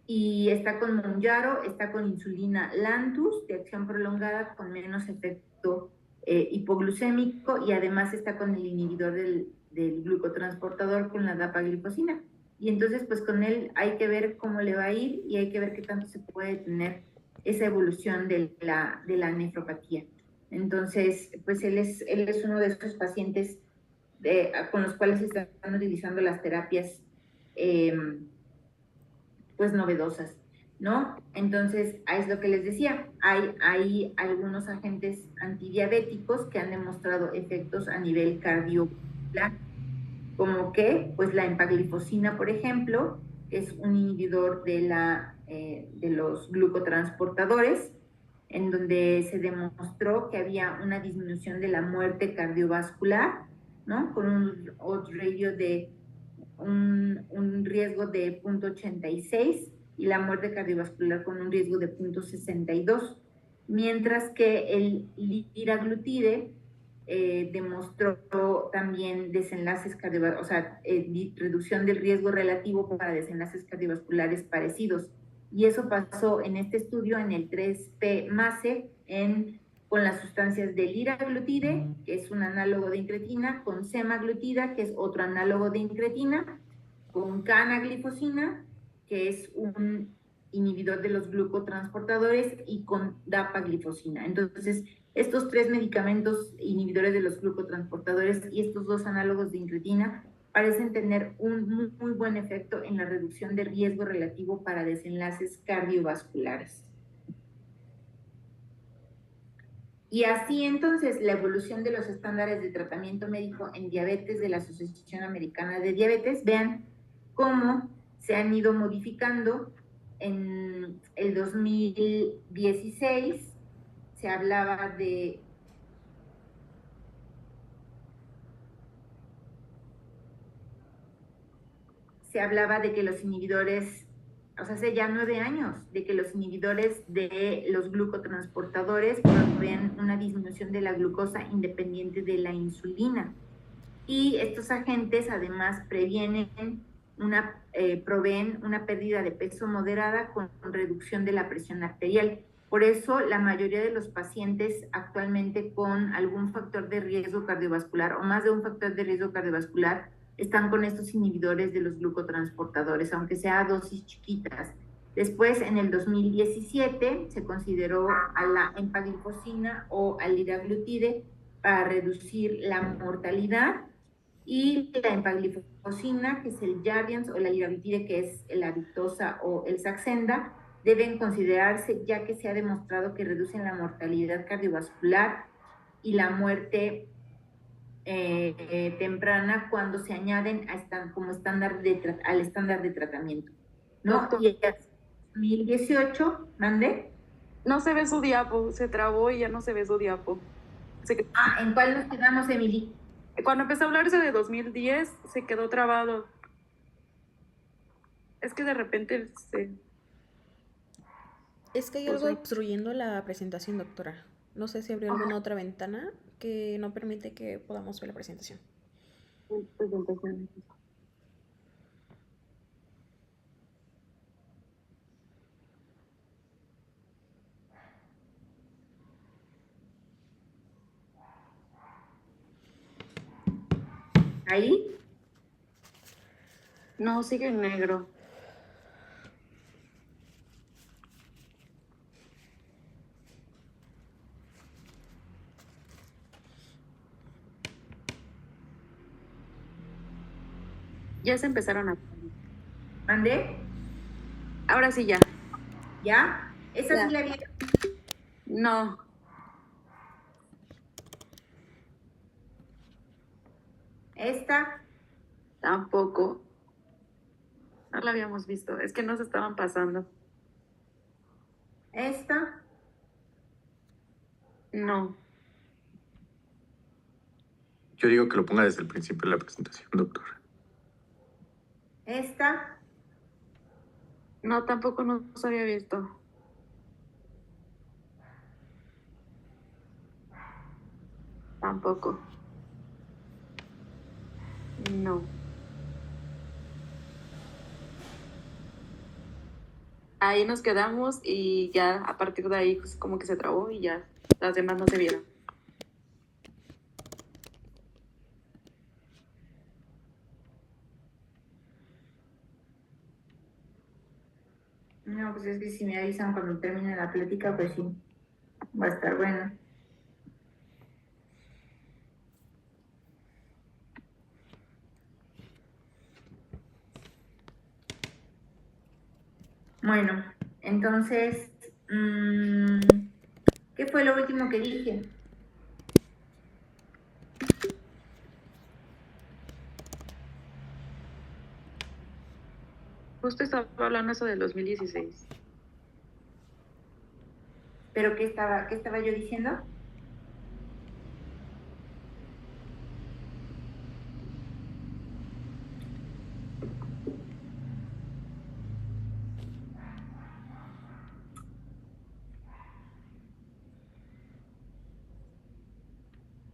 y está con Mounjaro, está con insulina Lantus de acción prolongada con menos efecto hipoglucémico, y además está con el inhibidor del glucotransportador, con la dapaglifosina. Y entonces pues con él hay que ver cómo le va a ir y hay que ver qué tanto se puede tener esa evolución de la nefropatía. Entonces pues él es uno de esos pacientes con los cuales se están utilizando las terapias pues novedosas, ¿no? Entonces, es lo que les decía, hay algunos agentes antidiabéticos que han demostrado efectos a nivel cardiovascular, como que, pues la empaglifosina, por ejemplo, es un inhibidor de los glucotransportadores, en donde se demostró que había una disminución de la muerte cardiovascular, ¿no? Con un odds ratio de un riesgo de 0.86 y la muerte cardiovascular con un riesgo de 0.62, mientras que el liraglutide demostró también desenlaces cardiovasculares, o sea, reducción del riesgo relativo para desenlaces cardiovasculares parecidos. Y eso pasó en este estudio en el 3P-MASE con las sustancias del liraglutide, que es un análogo de incretina, con semaglutida, que es otro análogo de incretina, con canaglifosina, que es un inhibidor de los glucotransportadores, y con dapaglifosina. Entonces, estos 3 medicamentos inhibidores de los glucotransportadores y estos 2 análogos de incretina parecen tener un muy buen efecto en la reducción de riesgo relativo para desenlaces cardiovasculares. Y así entonces la evolución de los estándares de tratamiento médico en diabetes de la Asociación Americana de Diabetes, vean cómo se han ido modificando. En el 2016 se hablaba de que los inhibidores, o sea, hace ya 9 años, de que los inhibidores de los glucotransportadores proveen una disminución de la glucosa independiente de la insulina. Y estos agentes además proveen una pérdida de peso moderada con reducción de la presión arterial. Por eso la mayoría de los pacientes actualmente con algún factor de riesgo cardiovascular o más de un factor de riesgo cardiovascular están con estos inhibidores de los glucotransportadores, aunque sea a dosis chiquitas. Después, en el 2017, se consideró a la empaglifosina o al liraglutide para reducir la mortalidad, y la empaglifosina, que es el Jardiance, o la liraglutide, que es la Victoza o el Saxenda, deben considerarse, ya que se ha demostrado que reducen la mortalidad cardiovascular y la muerte temprana cuando se añaden como al estándar de tratamiento, ¿no? Doctor. Y en 2018, ¿mande? No se ve su diapo, se trabó y ya no se ve su diapo. ¿En cuál nos quedamos, Emily? Cuando empezó a hablarse de 2010, se quedó trabado. Es que de repente Es que hay algo obstruyendo la presentación, doctora. No sé si abrió alguna otra ventana que no permite que podamos ver la presentación. ¿Ahí? No, sigue en negro. Ya se empezaron a... ¿Mandé? Ahora sí ya. ¿Ya? ¿Esa Ya. sí la vieron? No, ¿Esta? tampoco. No la habíamos visto. Es que no se estaban pasando. ¿Esta? No. Yo digo que lo ponga desde el principio de la presentación, doctora. ¿Esta? No, tampoco nos había visto. Tampoco. No. Ahí nos quedamos y ya a partir de ahí pues, como que se trabó y ya las demás no se vieron. No, pues es que si me avisan cuando termine la plática, pues sí, va a estar bueno. Bueno, entonces, ¿qué fue lo último que dije? Justo estaba hablando eso del 2016. ¿Pero qué estaba yo diciendo?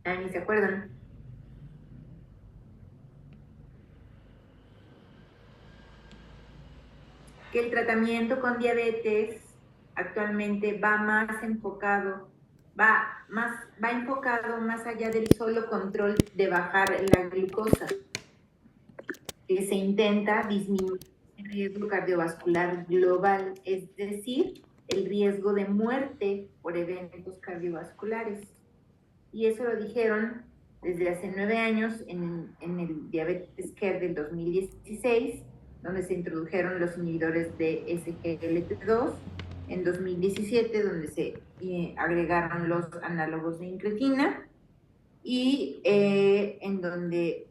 Ah, ni se acuerdan. Que el tratamiento con diabetes actualmente va enfocado más allá del solo control de bajar la glucosa, que se intenta disminuir el riesgo cardiovascular global, es decir, el riesgo de muerte por eventos cardiovasculares. Y eso lo dijeron desde hace 9 años en el Diabetes Care del 2016, donde se introdujeron los inhibidores de SGLT2, en 2017, donde se agregaron los análogos de incretina, y en donde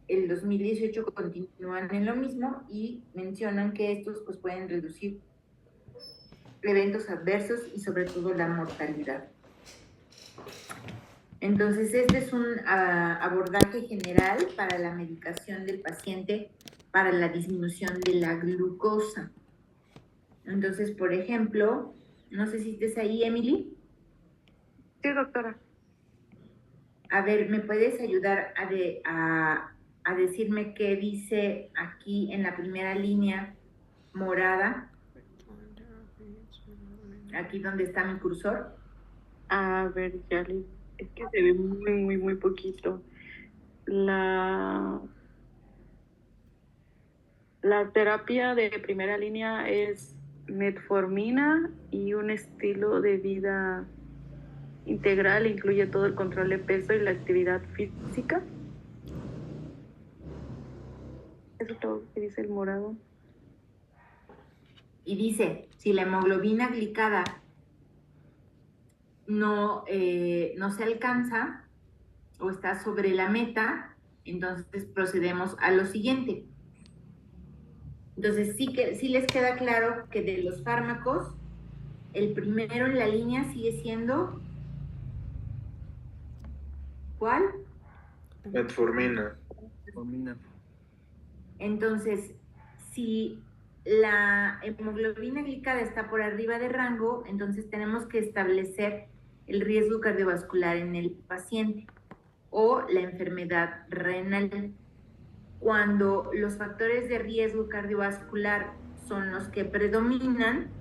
el 2018 continúan en lo mismo y mencionan que estos pues, pueden reducir eventos adversos y sobre todo la mortalidad. Entonces, este es un abordaje general para la medicación del paciente para la disminución de la glucosa. Entonces, por ejemplo, no sé si estés ahí, Emily. Sí, doctora. A ver, ¿me puedes ayudar a decirme qué dice aquí en la primera línea morada? Aquí donde está mi cursor. A ver, es que se ve muy poquito. La terapia de primera línea es metformina y un estilo de vida integral, incluye todo el control de peso y la actividad física. Eso es todo lo que dice el morado. Y dice, si la hemoglobina glicada no se alcanza o está sobre la meta, entonces procedemos a lo siguiente. Entonces, sí les queda claro que de los fármacos, el primero en la línea sigue siendo... ¿Cuál? Metformina. Entonces, si la hemoglobina glicada está por arriba de rango, entonces tenemos que establecer el riesgo cardiovascular en el paciente o la enfermedad renal. Cuando los factores de riesgo cardiovascular son los que predominan,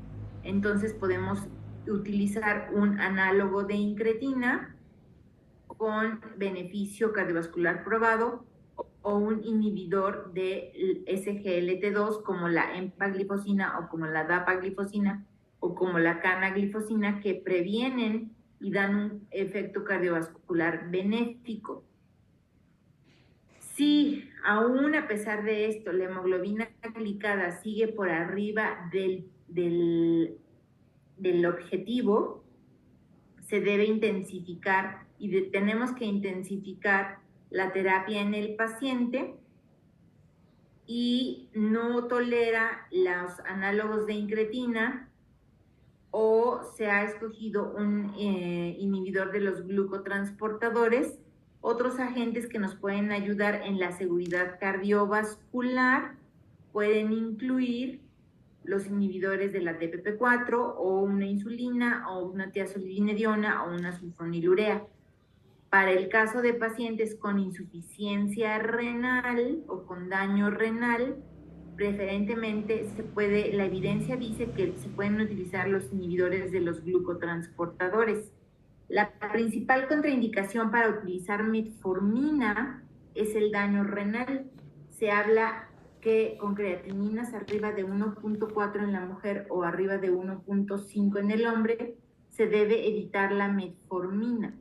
entonces podemos utilizar un análogo de incretina con beneficio cardiovascular probado o un inhibidor de SGLT2 como la empaglifosina o como la dapaglifosina o como la canaglifosina, que previenen y dan un efecto cardiovascular benéfico. Si aún a pesar de esto la hemoglobina glicada sigue por arriba del objetivo, se debe intensificar y tenemos que intensificar la terapia en el paciente y no tolera los análogos de incretina, o se ha escogido un inhibidor de los glucotransportadores. Otros agentes que nos pueden ayudar en la seguridad cardiovascular pueden incluir los inhibidores de la DPP4 o una insulina o una tiazolidinediona o una sulfonilurea. Para el caso de pacientes con insuficiencia renal o con daño renal, preferentemente la evidencia dice que se pueden utilizar los inhibidores de los glucotransportadores. La principal contraindicación para utilizar metformina es el daño renal. Se habla que con creatininas arriba de 1.4 en la mujer o arriba de 1.5 en el hombre, se debe evitar la metformina.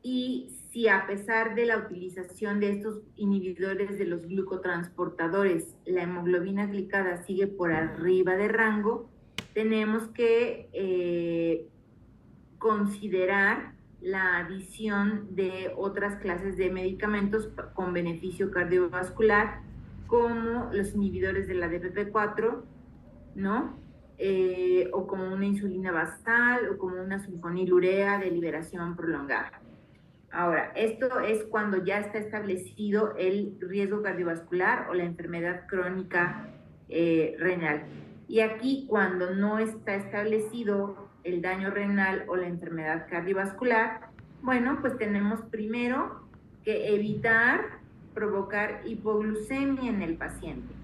Y si a pesar de la utilización de estos inhibidores de los glucotransportadores, la hemoglobina glicada sigue por arriba de rango, tenemos que considerar la adición de otras clases de medicamentos con beneficio cardiovascular, como los inhibidores de la DPP4, ¿no? O como una insulina basal o como una sulfonilurea de liberación prolongada. Ahora, esto es cuando ya está establecido el riesgo cardiovascular o la enfermedad crónica renal. Y aquí, cuando no está establecido el daño renal o la enfermedad cardiovascular, bueno, pues tenemos primero que evitar provocar hipoglucemia en el paciente.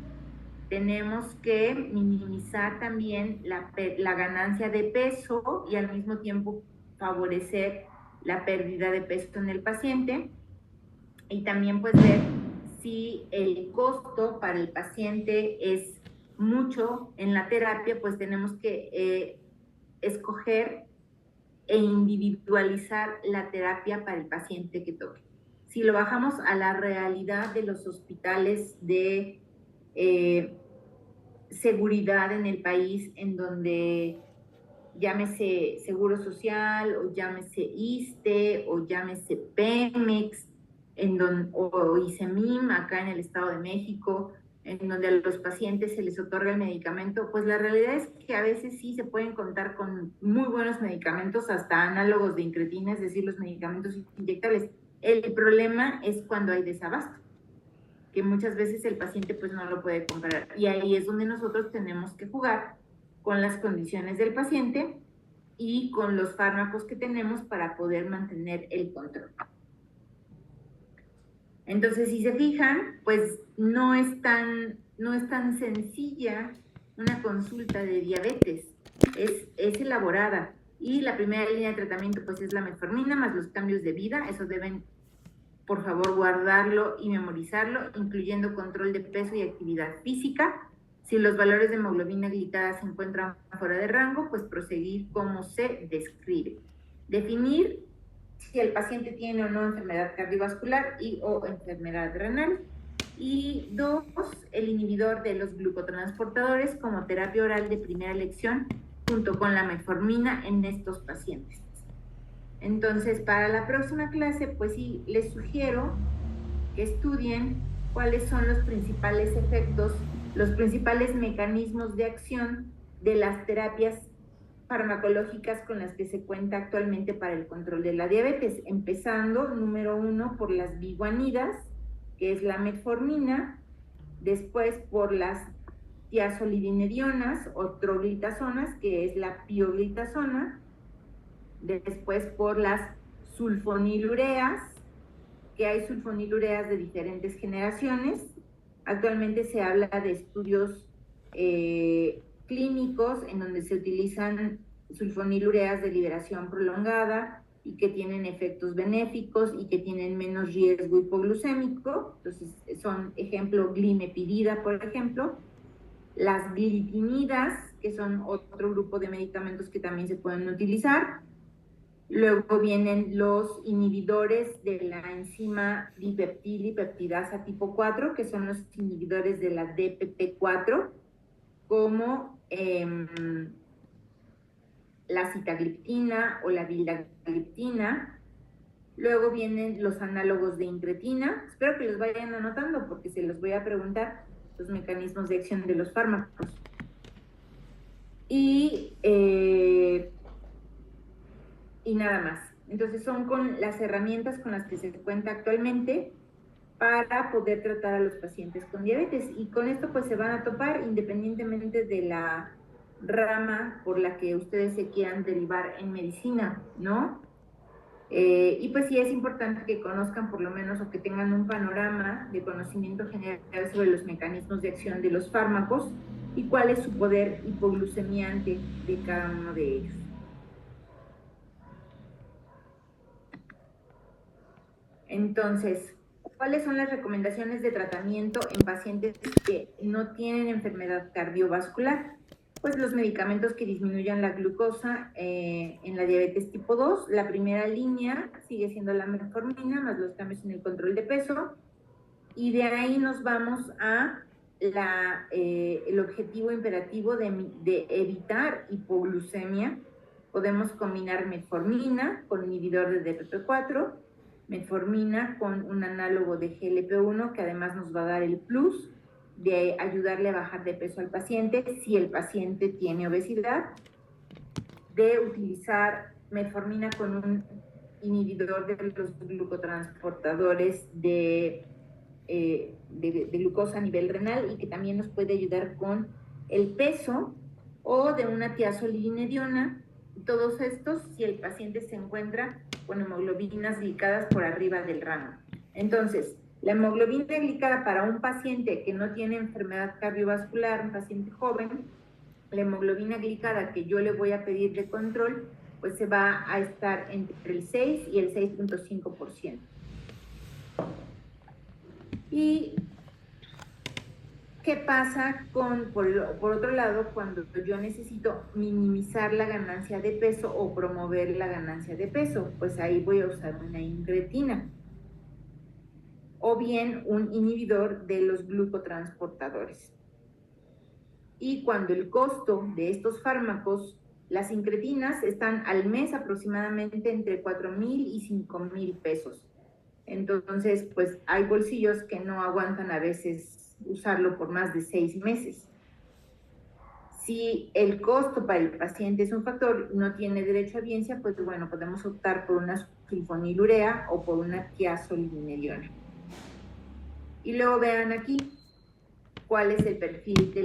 Tenemos que minimizar también la ganancia de peso y al mismo tiempo favorecer la pérdida de peso en el paciente, y también pues ver si el costo para el paciente es mucho en la terapia, pues tenemos que escoger e individualizar la terapia para el paciente que toque. Si lo bajamos a la realidad de los hospitales de seguridad en el país, en donde llámese Seguro Social, o llámese ISSSTE, o llámese Pemex, o ISEMIM, acá en el Estado de México, en donde a los pacientes se les otorga el medicamento, pues la realidad es que a veces sí se pueden contar con muy buenos medicamentos, hasta análogos de incretina, es decir, los medicamentos inyectables. El problema es cuando hay desabasto, que muchas veces el paciente pues no lo puede comprar, y ahí es donde nosotros tenemos que jugar con las condiciones del paciente y con los fármacos que tenemos para poder mantener el control. Entonces, si se fijan, pues no es tan sencilla una consulta de diabetes, es elaborada, y la primera línea de tratamiento pues es la metformina más los cambios de vida. Eso deben, por favor, guardarlo y memorizarlo, incluyendo control de peso y actividad física. Si los valores de hemoglobina glicada se encuentran fuera de rango, pues proseguir como se describe. Definir si el paciente tiene o no enfermedad cardiovascular y o enfermedad renal. Y 2, el inhibidor de los glucotransportadores como terapia oral de primera elección junto con la metformina en estos pacientes. Entonces, para la próxima clase, pues sí, les sugiero que estudien cuáles son los principales efectos, los principales mecanismos de acción de las terapias farmacológicas con las que se cuenta actualmente para el control de la diabetes, empezando, número 1, por las biguanidas, que es la metformina, después por las tiazolidinedionas o troglitazonas, que es la pioglitazona, después por las sulfonilureas, que hay sulfonilureas de diferentes generaciones. Actualmente se habla de estudios clínicos en donde se utilizan sulfonilureas de liberación prolongada, y que tienen efectos benéficos y que tienen menos riesgo hipoglucémico. Entonces, son ejemplo glimepirida, por ejemplo. Las glitinidas, que son otro grupo de medicamentos que también se pueden utilizar. Luego vienen los inhibidores de la enzima dipeptidasa tipo 4, que son los inhibidores de la DPP4, como la sitagliptina o la vildagliptina. Luego vienen los análogos de incretina. Espero que los vayan anotando porque se los voy a preguntar los mecanismos de acción de los fármacos. Y nada más. Entonces son con las herramientas con las que se cuenta actualmente para poder tratar a los pacientes con diabetes. Y con esto pues se van a topar independientemente de la rama por la que ustedes se quieran derivar en medicina, ¿no? Y pues sí es importante que conozcan por lo menos o que tengan un panorama de conocimiento general sobre los mecanismos de acción de los fármacos y cuál es su poder hipoglucemiante de cada uno de ellos. Entonces, ¿cuáles son las recomendaciones de tratamiento en pacientes que no tienen enfermedad cardiovascular? Pues los medicamentos que disminuyan la glucosa en la diabetes tipo 2. La primera línea sigue siendo la metformina, más los cambios en el control de peso. Y de ahí nos vamos a el objetivo imperativo de evitar hipoglucemia. Podemos combinar metformina con inhibidor de DPP4, metformina con un análogo de GLP-1 que además nos va a dar el plus de ayudarle a bajar de peso al paciente si el paciente tiene obesidad, de utilizar metformina con un inhibidor de los glucotransportadores de glucosa a nivel renal y que también nos puede ayudar con el peso, o de una tiazolinediona. Todos estos si el paciente se encuentra con hemoglobinas glicadas por arriba del rango. Entonces, la hemoglobina glicada para un paciente que no tiene enfermedad cardiovascular, un paciente joven, la hemoglobina glicada que yo le voy a pedir de control, pues se va a estar entre el 6 y el 6.5%. ¿Y qué pasa por otro lado, cuando yo necesito minimizar la ganancia de peso o promover la ganancia de peso? Pues ahí voy a usar una incretina o bien un inhibidor de los glucotransportadores. Y cuando el costo de estos fármacos, las incretinas, están al mes aproximadamente entre 4,000 y 5,000 pesos. Entonces, pues hay bolsillos que no aguantan a veces usarlo por más de 6 meses. Si el costo para el paciente es un factor y no tiene derecho a audiencia, pues bueno, podemos optar por una sulfonilurea o por una tiazolinediona. Y luego vean aquí cuál es el perfil de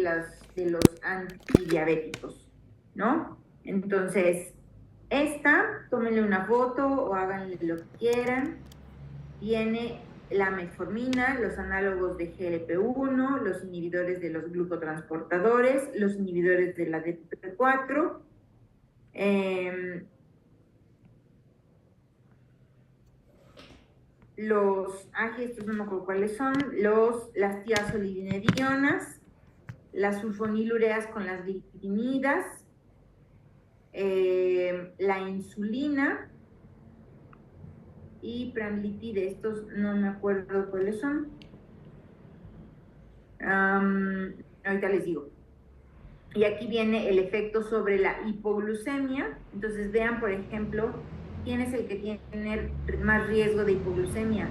los antidiabéticos, ¿no? Entonces, tómenle una foto o háganle lo que quieran. Viene la metformina, los análogos de GLP-1, los inhibidores de los glucotransportadores, los inhibidores de la DPP4, estos no me acuerdo cuáles son, las tiazolinedionas, las sulfonilureas con las gliptinidas, la insulina y pramlitide. Estos no me acuerdo cuáles son. Ahorita les digo. Y aquí viene el efecto sobre la hipoglucemia. Entonces vean, por ejemplo, ¿quién es el que tiene más riesgo de hipoglucemia?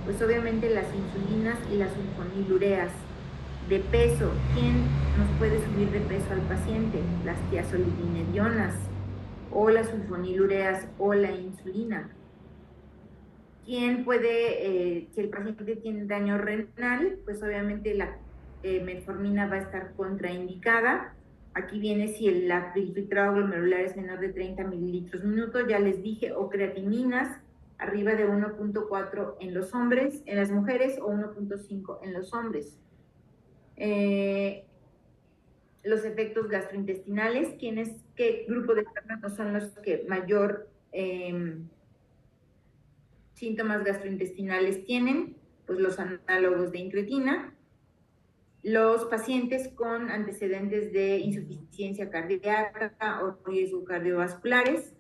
Pues obviamente las insulinas y las sulfonilureas. De peso, ¿quién nos puede subir de peso al paciente? Las tiazolinedionas o las sulfonilureas o la insulina. ¿Quién puede, si el paciente tiene daño renal, pues obviamente la metformina va a estar contraindicada? Aquí viene si el filtrado glomerular es menor de 30 mililitros minuto, ya les dije, o creatininas arriba de 1.4 en los hombres, en las mujeres, o 1.5 en los hombres. Los efectos gastrointestinales, ¿qué grupo de fármacos son los que mayor síntomas gastrointestinales tienen? Pues los análogos de incretina. Los pacientes con antecedentes de insuficiencia cardíaca o riesgo cardiovasculares,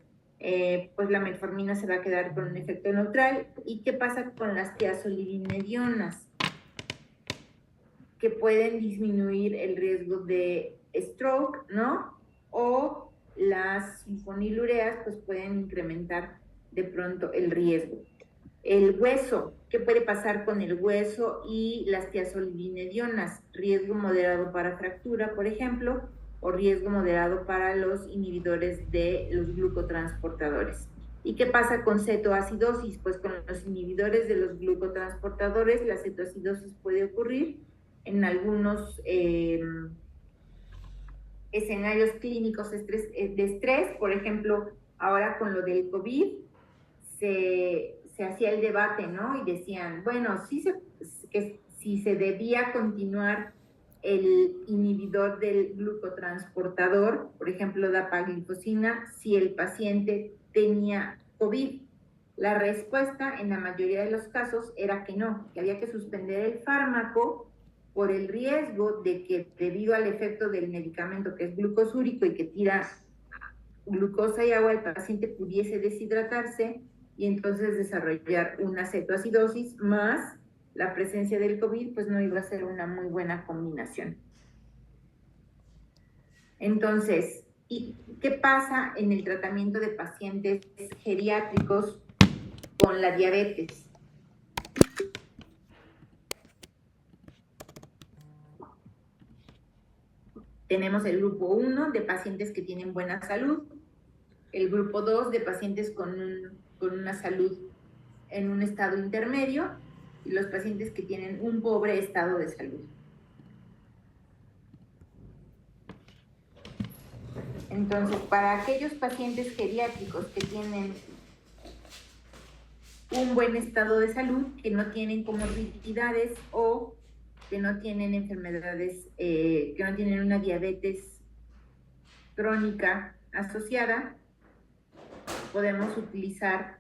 pues la metformina se va a quedar con un efecto neutral. ¿Y qué pasa con las tiazolidinedionas? Que pueden disminuir el riesgo de stroke, ¿no? O las sulfonilureas, pues pueden incrementar de pronto el riesgo. El hueso, ¿qué puede pasar con el hueso y las tiazolidinedionas? Riesgo moderado para fractura, por ejemplo, o riesgo moderado para los inhibidores de los glucotransportadores. ¿Y qué pasa con cetoacidosis? Pues con los inhibidores de los glucotransportadores, la cetoacidosis puede ocurrir en algunos escenarios clínicos de estrés. Por ejemplo, ahora con lo del COVID, se hacía el debate, ¿no? Y decían, bueno, si se debía continuar el inhibidor del glucotransportador, por ejemplo, dapaglifosina, si el paciente tenía COVID. La respuesta en la mayoría de los casos era que no, que había que suspender el fármaco por el riesgo de que, debido al efecto del medicamento que es glucosúrico y que tira glucosa y agua, el paciente pudiese deshidratarse y entonces desarrollar una cetoacidosis, más la presencia del COVID, pues no iba a ser una muy buena combinación. Entonces, ¿y qué pasa en el tratamiento de pacientes geriátricos con la diabetes? Tenemos el grupo 1 de pacientes que tienen buena salud, el grupo 2 de pacientes con una salud en un estado intermedio y los pacientes que tienen un pobre estado de salud. Entonces, para aquellos pacientes geriátricos que tienen un buen estado de salud, que no tienen comorbilidades o que no tienen enfermedades, que no tienen una diabetes crónica asociada, podemos utilizar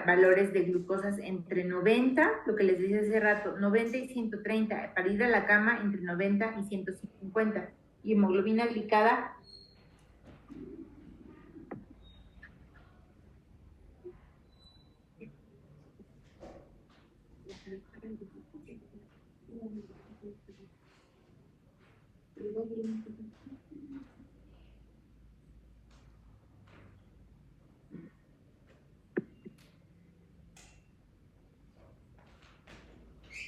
valores de glucosas entre 90, lo que les dije hace rato, 90 y 130, para ir a la cama entre 90 y 150, y hemoglobina glicada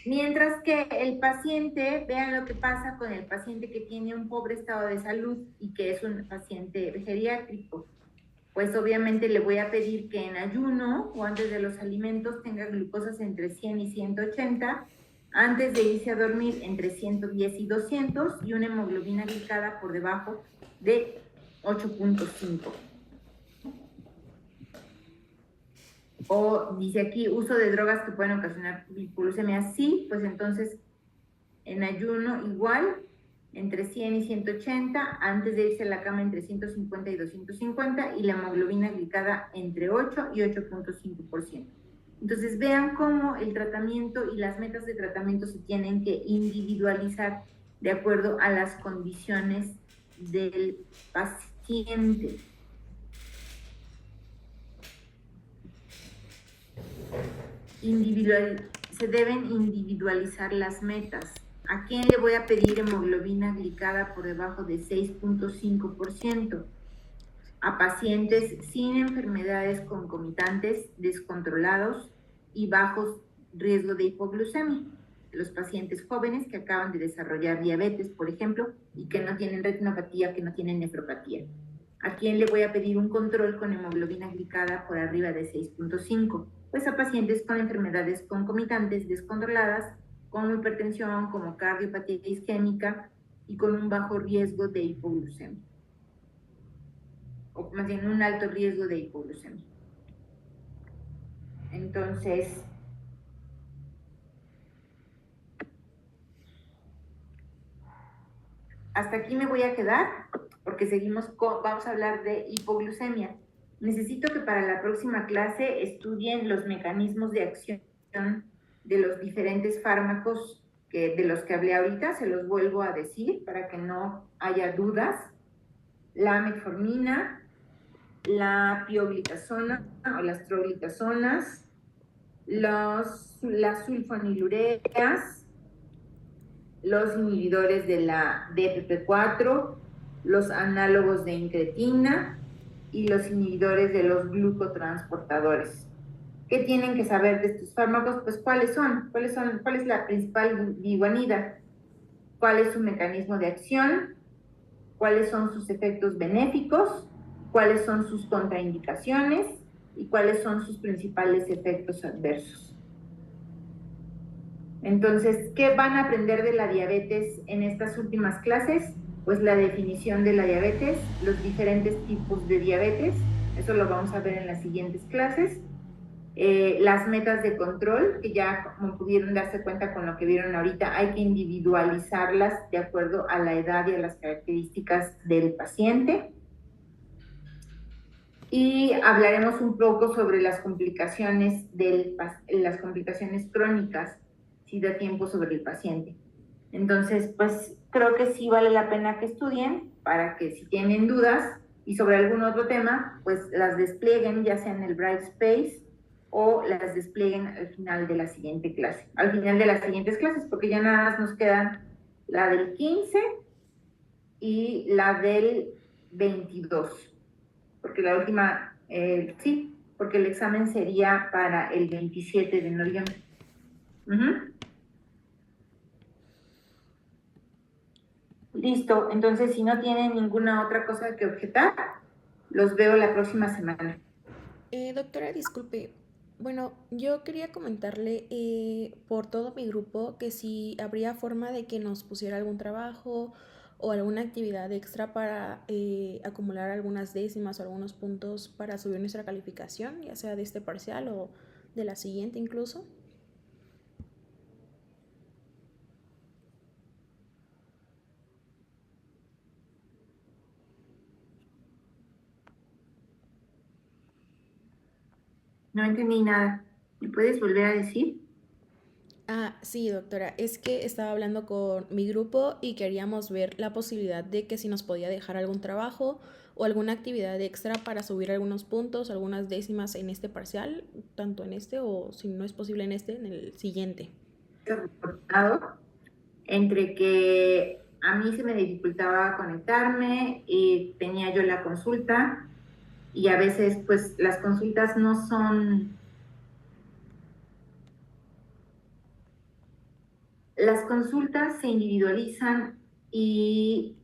mientras que el paciente, vean lo que pasa con el paciente que tiene un pobre estado de salud y que es un paciente geriátrico. Pues obviamente le voy a pedir que en ayuno o antes de los alimentos tenga glucosas entre 100 y 180, antes de irse a dormir entre 110 y 200 y una hemoglobina glicada por debajo de 8.5. O dice aquí, uso de drogas que pueden ocasionar hipoglucemia. Sí, pues entonces en ayuno igual, entre 100 y 180, antes de irse a la cama entre 150 y 250, y la hemoglobina glicada entre 8 y 8.5%. Entonces vean cómo el tratamiento y las metas de tratamiento se tienen que individualizar de acuerdo a las condiciones del paciente. Se deben individualizar las metas. ¿A quién le voy a pedir hemoglobina glicada por debajo de 6.5%? A pacientes sin enfermedades concomitantes, descontrolados y bajos riesgo de hipoglucemia. Los pacientes jóvenes que acaban de desarrollar diabetes, por ejemplo, y que no tienen retinopatía, que no tienen nefropatía. ¿A quién le voy a pedir un control con hemoglobina glicada por arriba de 6.5? Pues a pacientes con enfermedades concomitantes descontroladas, como hipertensión, como cardiopatía isquémica y con un bajo riesgo de hipoglucemia. O más bien un alto riesgo de hipoglucemia. Entonces, hasta aquí me voy a quedar, porque vamos a hablar de hipoglucemia. necesito que para la próxima clase estudien los mecanismos de acción de los diferentes fármacos de los que hablé ahorita. Se los vuelvo a decir para que no haya dudas. La metformina, la pioglitazona o las troglitazonas, las sulfonilureas, los inhibidores de la DPP4, los análogos de incretina y los inhibidores de los glucotransportadores. ¿Qué tienen que saber de estos fármacos? Pues ¿cuáles son? ¿Cuál es la principal biguanida? ¿Cuál es su mecanismo de acción? ¿Cuáles son sus efectos benéficos? ¿Cuáles son sus contraindicaciones? ¿Y cuáles son sus principales efectos adversos? Entonces, ¿qué van a aprender de la diabetes en estas últimas clases? Pues la definición de la diabetes, los diferentes tipos de diabetes, eso lo vamos a ver en las siguientes clases. Las metas de control, que ya como pudieron darse cuenta con lo que vieron ahorita, hay que individualizarlas de acuerdo a la edad y a las características del paciente. Y hablaremos un poco sobre las complicaciones crónicas, si da tiempo, sobre el paciente. Entonces, pues creo que sí vale la pena que estudien para que si tienen dudas y sobre algún otro tema, pues las desplieguen ya sea en el Brightspace o las desplieguen al final de la siguiente clase, al final de las siguientes clases, porque ya nada más nos quedan la del 15 y la del 22, porque la última, sí, porque el examen sería para el 27 de noviembre. Listo, entonces si no tienen ninguna otra cosa que objetar, los veo la próxima semana. Doctora, disculpe. Bueno, yo quería comentarle por todo mi grupo que si habría forma de que nos pusiera algún trabajo o alguna actividad extra para acumular algunas décimas o algunos puntos para subir nuestra calificación, ya sea de este parcial o de la siguiente incluso. No entendí nada. ¿Me puedes volver a decir? Sí, doctora, es que estaba hablando con mi grupo y queríamos ver la posibilidad de que si nos podía dejar algún trabajo o alguna actividad extra para subir algunos puntos, algunas décimas en este parcial, tanto en este o si no es posible en este, en el siguiente. Entre que a mí se me dificultaba conectarme y tenía yo la consulta y a veces pues las consultas no son... Las consultas se individualizan y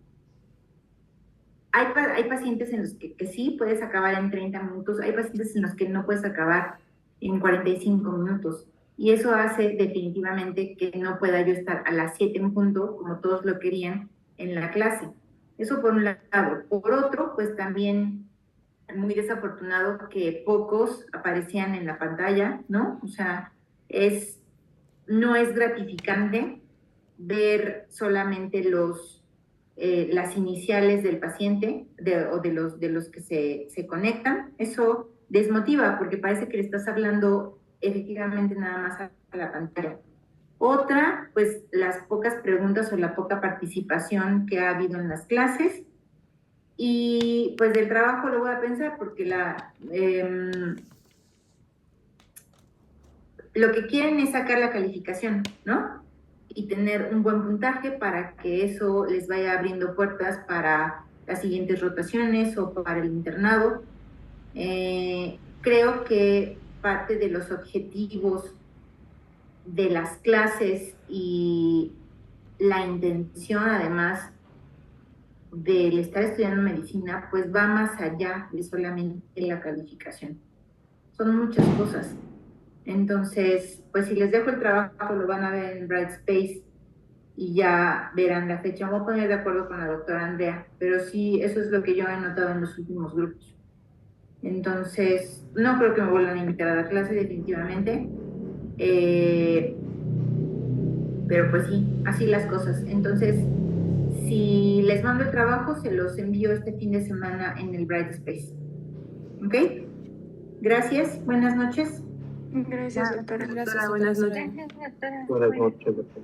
hay pacientes en los que sí puedes acabar en 30 minutos, hay pacientes en los que no puedes acabar en 45 minutos. Y eso hace definitivamente que no pueda yo estar a las 7 en punto, como todos lo querían, en la clase. Eso por un lado. Por otro, pues también muy desafortunado que pocos aparecían en la pantalla, ¿no? O sea, no es gratificante ver solamente las iniciales del paciente o de los que se conectan. Eso desmotiva porque parece que le estás hablando efectivamente nada más a la pantalla. Otra, pues las pocas preguntas o la poca participación que ha habido en las clases. Y pues del trabajo lo voy a pensar porque lo que quieren es sacar la calificación, ¿no? Y tener un buen puntaje para que eso les vaya abriendo puertas para las siguientes rotaciones o para el internado. Creo que parte de los objetivos de las clases y la intención además del estar estudiando medicina pues va más allá de solamente la calificación. Son muchas cosas. Entonces, pues si les dejo el trabajo lo van a ver en Brightspace y ya verán la fecha. Me voy a poner de acuerdo con la doctora Andrea, pero sí, eso es lo que yo he notado en los últimos grupos. Entonces, no creo que me vuelvan a invitar a la clase definitivamente, pero pues sí, así las cosas. Entonces, si les mando el trabajo, se los envío este fin de semana en el Brightspace. ¿Ok? Gracias, buenas noches. Gracias, doctora. Gracias, Buenas doctora noches. Zoraida. Buenas noches, doctor.